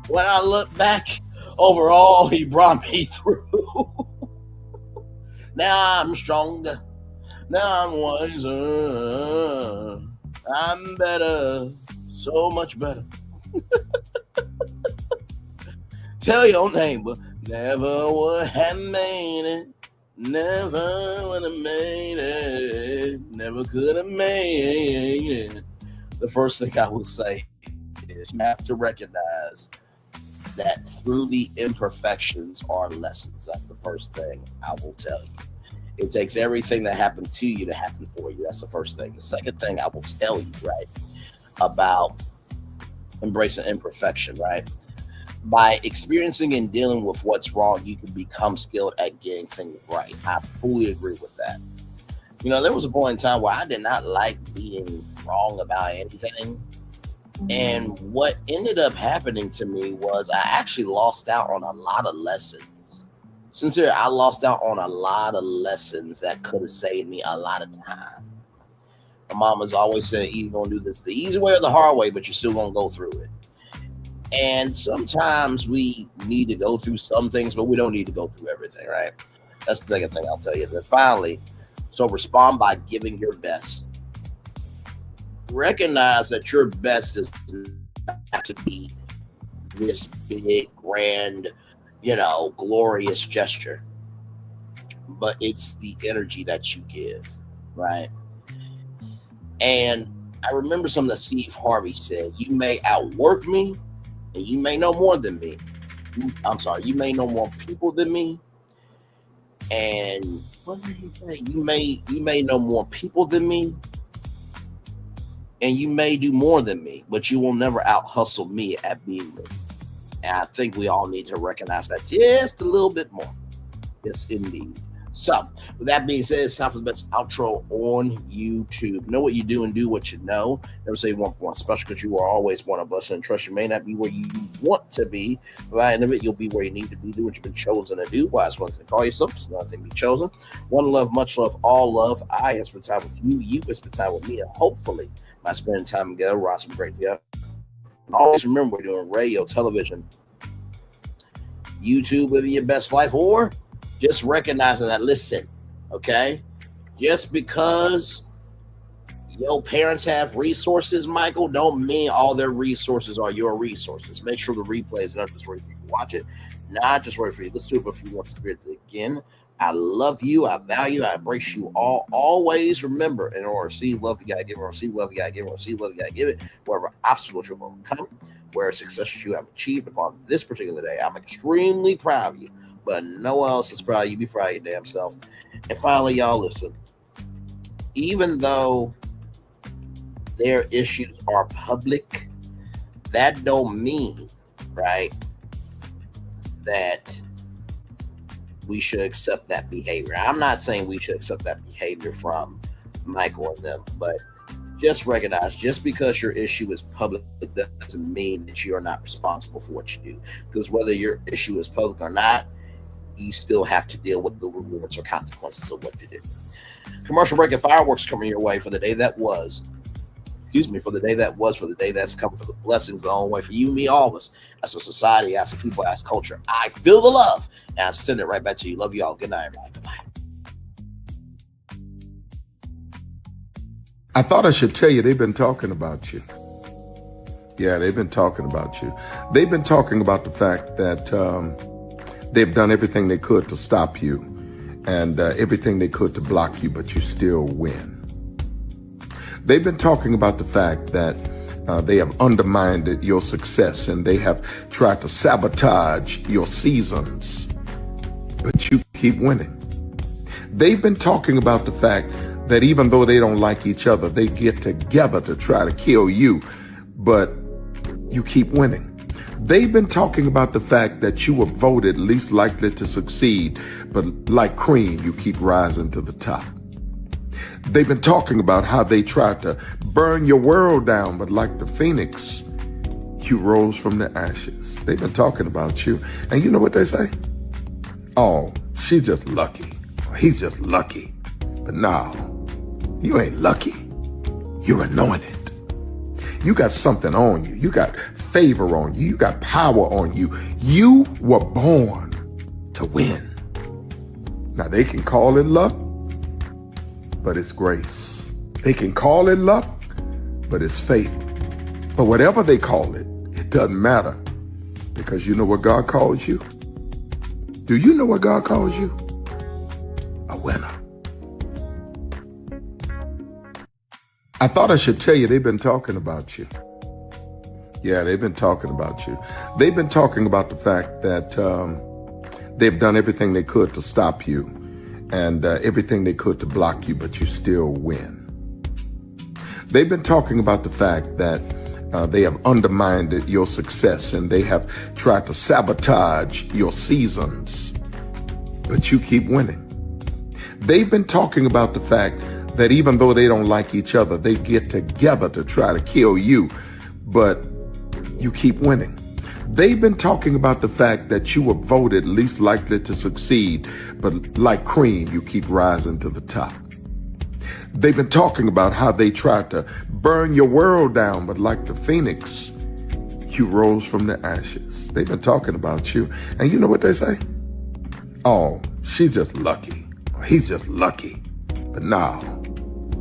When I look back over all he brought me through. Now I'm stronger. Now I'm wiser. I'm better. So much better. Tell your neighbor, never would have made it. Never would have made it. Never could have made it. The first thing I will say is you have to recognize that through the imperfections are lessons. That's the first thing I will tell you. It takes everything that happened to you to happen for you. That's the first thing. The second thing I will tell you, right, about embracing imperfection, right? By experiencing and dealing with what's wrong, you can become skilled at getting things right. I fully agree with that. There was a point in time where I did not like being wrong about anything. And what ended up happening to me was I actually lost out on a lot of lessons. Sincerely, I lost out on a lot of lessons that could have saved me a lot of time. My mom has always said, you're going to do this the easy way or the hard way, but you're still going to go through it. And sometimes we need to go through some things, but we don't need to go through everything, right? That's the second thing I'll tell you. Then finally, so respond by giving your best. Recognize that your best does not have to be this big, grand, glorious gesture, but it's the energy that you give, right? And I remember something that Steve Harvey said: you may outwork me, and you may know more than me. You may know more people than me, and what did he say? You may know more people than me, and you may do more than me, but you will never out-hustle me at being me. And I think we all need to recognize that just a little bit more. Yes, indeed. So, with that being said, it's time for the best outro on YouTube. Know what you do and do what you know. Never say you weren't born special, because you are always one of us. And trust, you may not be where you want to be, but by the end of it, you'll be where you need to be. Do what you've been chosen to do. Why it's one thing to call yourself, it's another thing to be chosen. One love, much love, all love. I have spent time with you. You have spent time with me. And hopefully, by spending time together, we're awesome, great together. And always remember, we're doing radio, television, YouTube, living your best life, or just recognizing that, listen, okay, just because your parents have resources, Michael, don't mean all their resources are your resources. Make sure the replay is not just for you to watch it, not just for you to listen to it, but if you want to experience it again. I love you. I value. I embrace you all. Always remember, in order to receive love, you gotta give it. Or receive love, you gotta give it. Or receive love, you gotta give it. Wherever obstacles you've overcome, where successes you have achieved upon this particular day, I'm extremely proud of you. But no one else is proud of you. Be proud of your damn self. And finally, y'all, listen. Even though their issues are public, that don't mean, right, that we should accept that behavior. I'm not saying we should accept that behavior from Michael and them, but just recognize, just because your issue is public, it doesn't mean that you're not responsible for what you do. Because whether your issue is public or not, you still have to deal with the rewards or consequences of what you do. Commercial break and fireworks coming your way for the day that was. For the day that was, for the day that's coming, for the blessings the only way for you, me, all of us, as a society, as a people, as a culture. I feel the love, and I send it right back to you. Love you all. Good night, everybody. Goodbye. I thought I should tell you, they've been talking about you. Yeah, they've been talking about you. They've been talking about the fact that they've done everything they could to stop you and everything they could to block you, but you still win. They've been talking about the fact that they have undermined your success and they have tried to sabotage your seasons, but you keep winning. They've been talking about the fact that even though they don't like each other, they get together to try to kill you, but you keep winning. They've been talking about the fact that you were voted least likely to succeed, but like cream, you keep rising to the top. They've been talking about how they tried to burn your world down, but like the phoenix, you rose from the ashes. They've been talking about you. And you know what they say? Oh, she's just lucky. He's just lucky. But no, you ain't lucky. You're anointed. You got something on you. You got favor on you. You got power on you. You were born to win. Now they can call it luck, but it's grace. They can call it luck, but it's favor. But whatever they call it, it doesn't matter, because you know what God calls you? Do you know what God calls you? A winner. I thought I should tell you, they've been talking about you. Yeah, they've been talking about you. They've been talking about the fact that they've done everything they could to stop you and everything they could to block you, but you still win. They've been talking about the fact that they have undermined your success and they have tried to sabotage your seasons, but you keep winning. They've been talking about the fact that even though they don't like each other, they get together to try to kill you, but you keep winning. They've been talking about the fact that you were voted least likely to succeed, but like cream, you keep rising to the top. They've been talking about how they tried to burn your world down, but like the phoenix, you rose from the ashes. They've been talking about you. And you know what they say? Oh, she's just lucky. He's just lucky. But no,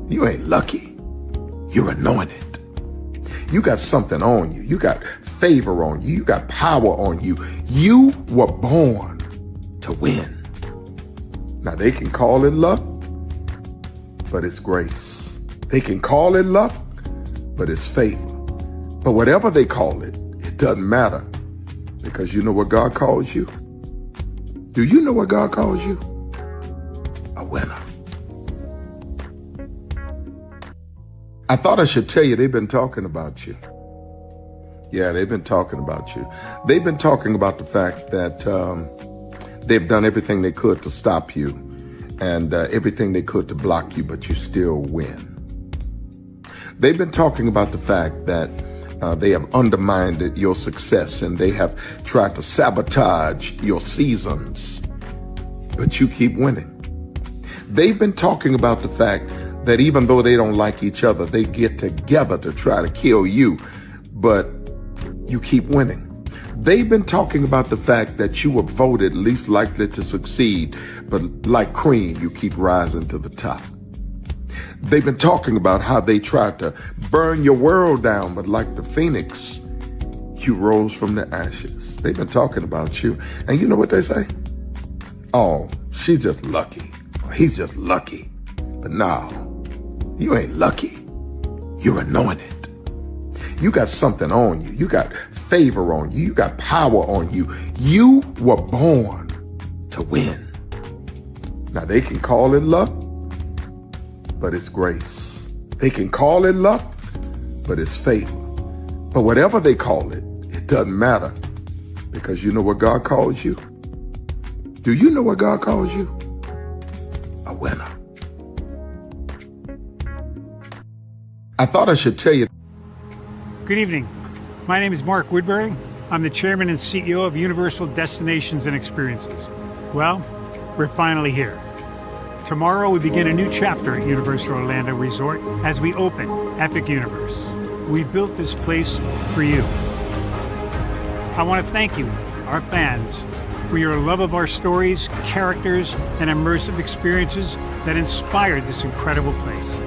you ain't lucky. You're anointed. You got something on you. You got favor on you. You got power on you. You were born to win. Now they can call it luck, but it's grace. They can call it luck, but it's favor. But whatever they call it, it doesn't matter, because you know what God calls you? Do you know what God calls you? A winner. I thought I should tell you, they've been talking about you. Yeah, they've been talking about you. They've been talking about the fact that they've done everything they could to stop you and everything they could to block you, but you still win. They've been talking about the fact that they have undermined your success and they have tried to sabotage your seasons, but you keep winning. They've been talking about the fact that even though they don't like each other, they get together to try to kill you, but you keep winning. They've been talking about the fact that you were voted least likely to succeed, but like cream, you keep rising to the top. They've been talking about how they tried to burn your world down, but like the phoenix, you rose from the ashes. They've been talking about you. And you know what they say? Oh, she's just lucky. He's just lucky. But no, you ain't lucky. You're anointed. You got something on you. You got favor on you. You got power on you. You were born to win. Now they can call it luck, but it's grace. They can call it luck, but it's favor. But whatever they call it, it doesn't matter, because you know what God calls you? Do you know what God calls you? A winner. I thought I should tell you. Good evening. My name is Mark Woodbury. I'm the chairman and CEO of Universal Destinations and Experiences. Well, we're finally here. Tomorrow we begin a new chapter at Universal Orlando Resort as we open Epic Universe. We built this place for you. I want to thank you, our fans, for your love of our stories, characters, and immersive experiences that inspired this incredible place.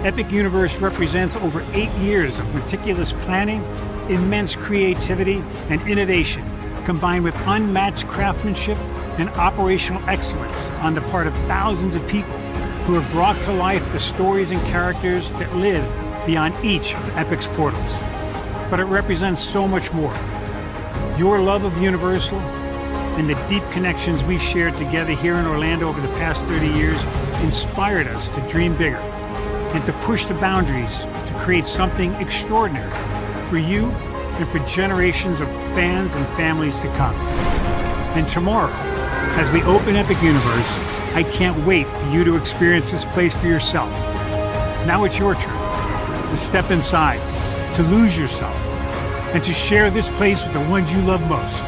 Epic Universe represents over 8 years of meticulous planning, immense creativity, and innovation, combined with unmatched craftsmanship and operational excellence on the part of thousands of people who have brought to life the stories and characters that live beyond each of Epic's portals. But it represents so much more. Your love of Universal, and the deep connections we've shared together here in Orlando over the past 30 years inspired us to dream bigger and to push the boundaries to create something extraordinary for you and for generations of fans and families to come. And tomorrow, as we open Epic Universe, I can't wait for you to experience this place for yourself. Now it's your turn to step inside, to lose yourself, and to share this place with the ones you love most.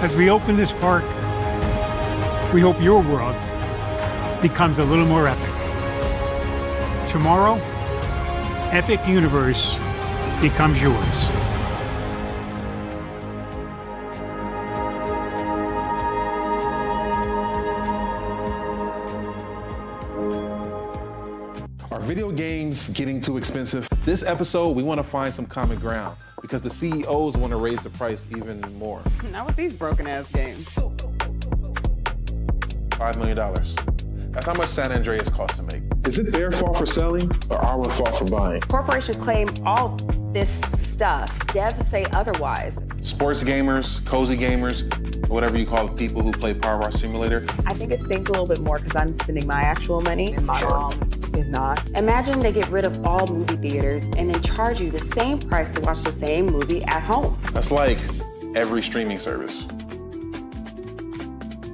As we open this park, we hope your world becomes a little more epic. Tomorrow, Epic Universe becomes yours. Are video games getting too expensive? This episode, we want to find some common ground because the CEOs want to raise the price even more. Not with these broken ass games. $5 million. That's how much San Andreas costs to make. Is it their fault for selling or our fault for buying? Corporations claim all this stuff. Devs say otherwise. Sports gamers, cozy gamers, whatever you call the people who play Power Wash Simulator. I think it stings a little bit more because I'm spending my actual money and my mom is not. Imagine they get rid of all movie theaters and then charge you the same price to watch the same movie at home. That's like every streaming service.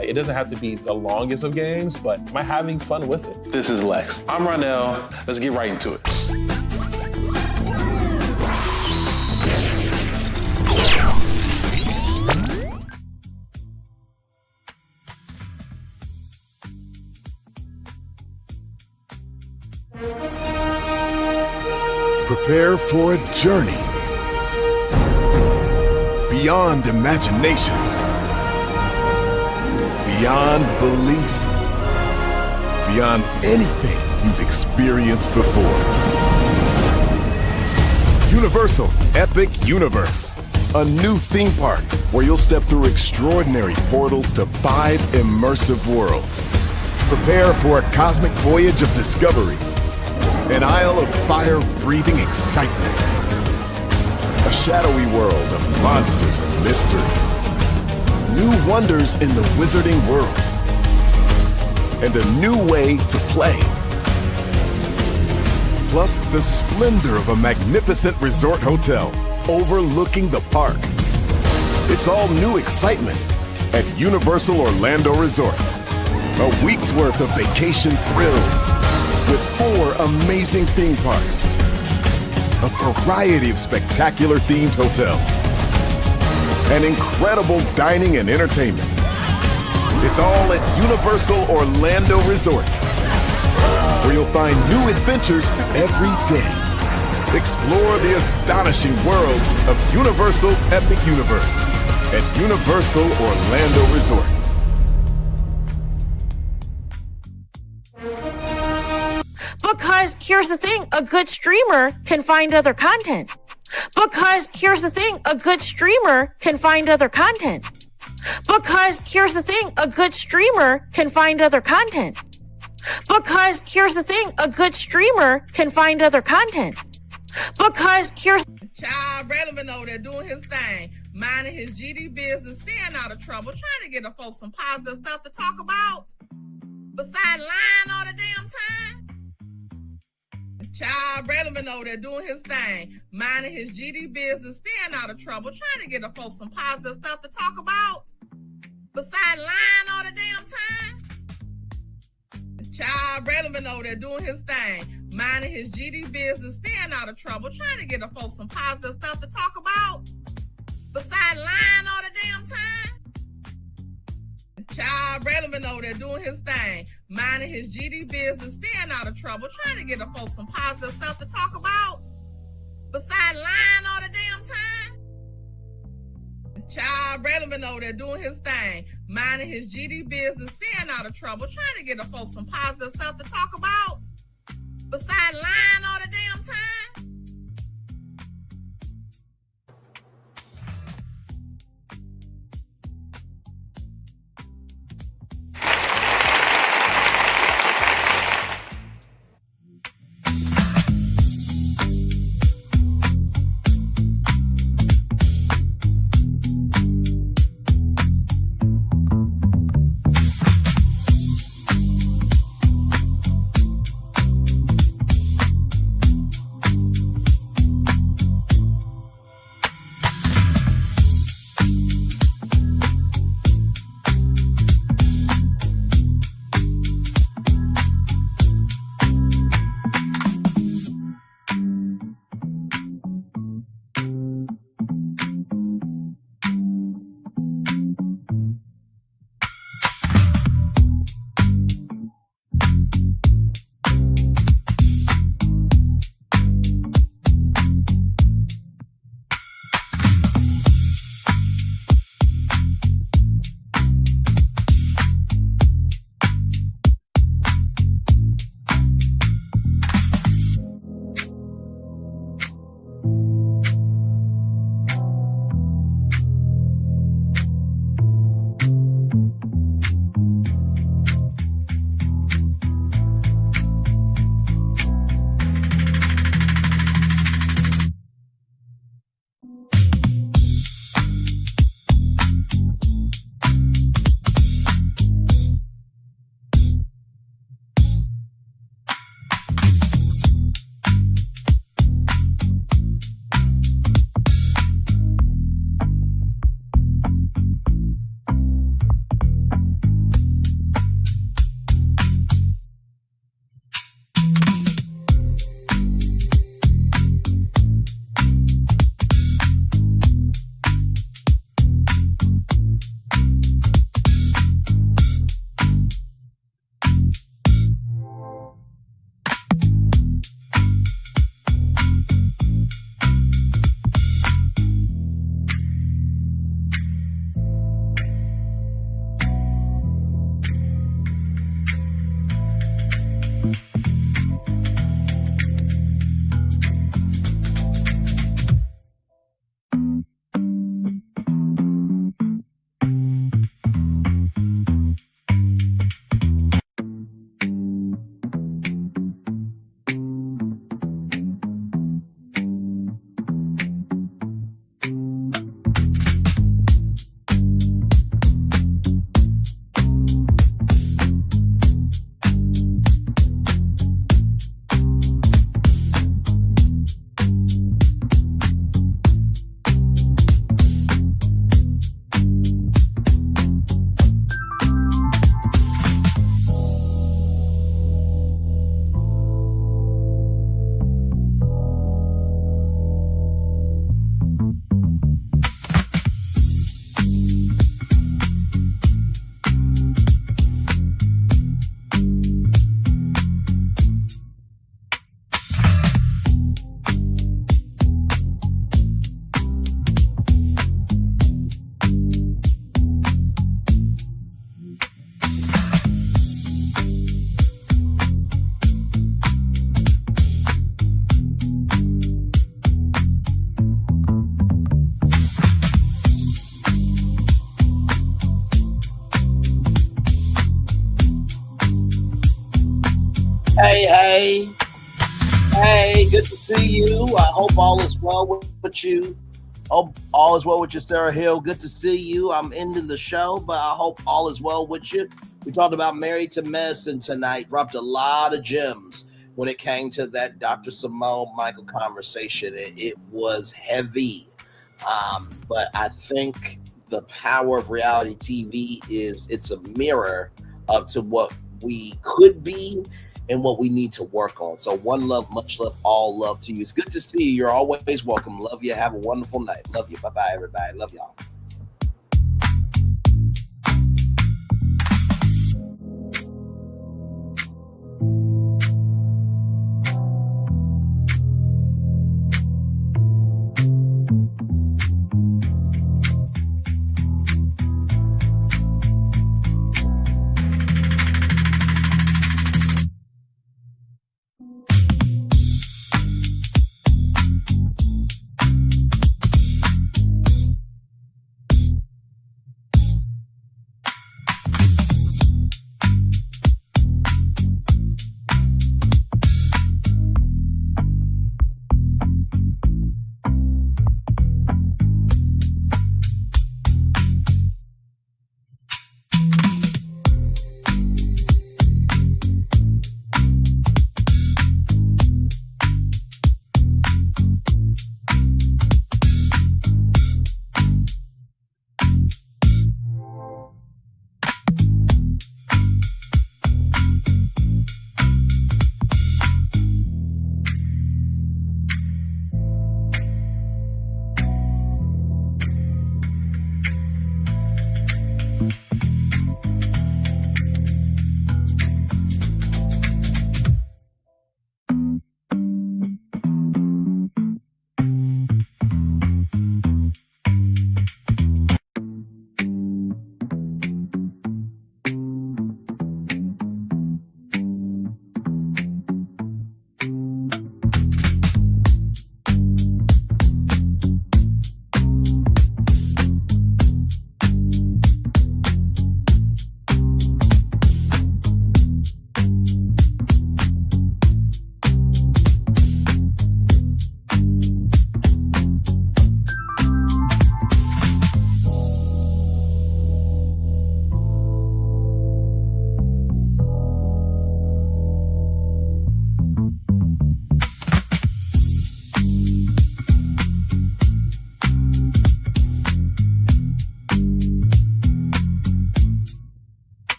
It doesn't have to be the longest of games, but am I having fun with it? This is Lex. I'm Ronell. Let's get right into it. Prepare for a journey beyond imagination, beyond belief, beyond anything you've experienced before. Universal Epic Universe, a new theme park where you'll step through extraordinary portals to 5 immersive worlds. Prepare for a cosmic voyage of discovery, an isle of fire-breathing excitement, a shadowy world of monsters and mystery, new wonders in the wizarding world, and a new way to play. Plus the splendor of a magnificent resort hotel overlooking the park. It's all new excitement at Universal Orlando Resort. A week's worth of vacation thrills with 4 amazing theme parks, a variety of spectacular themed hotels, and incredible dining and entertainment. It's all at Universal Orlando Resort, where you'll find new adventures every day. Explore the astonishing worlds of Universal Epic Universe at Universal Orlando Resort. Because here's the thing, a good streamer can find other content. Because here's the thing, a good streamer can find other content. Because here's the thing, a good streamer can find other content. Because here's the thing, a good streamer can find other content. Because here's Child relevant over there doing his thing, minding his GD business, staying out of trouble, trying to get the folks some positive stuff to talk about. Besides lying all the damn time. Child relevant over there doing his thing, minding his GD business, staying out of trouble, trying to get the folks some positive stuff to talk about. Besides lying all the damn time. Child relevant over there doing his thing, minding his GD business, staying out of trouble, trying to get the folks some positive stuff to talk about. Besides lying all the damn time. Child relevant over there doing his thing, minding his GD business, staying out of trouble, trying to get the folks some positive stuff to talk about. Besides lying all the damn time. Child relevant over there doing his thing, minding his GD business, staying out of trouble, trying to get the folks some positive stuff to talk about. Besides lying all the damn time. Hey, good to see you. I hope all is well with you. Hope all is well with you, Sarah Hill. Good to see you. I'm ending the show, but I hope all is well with you. We talked about Married to Medicine tonight. Dropped a lot of gems when it came to that Dr. Simone Michael conversation. It was heavy. But I think the power of reality TV is it's a mirror up to what we could be and what we need to work on. So one love, much love, all love to you. It's good to see you. You're always welcome. Love you. Have a wonderful night. Love you. Bye-bye, everybody. Love y'all.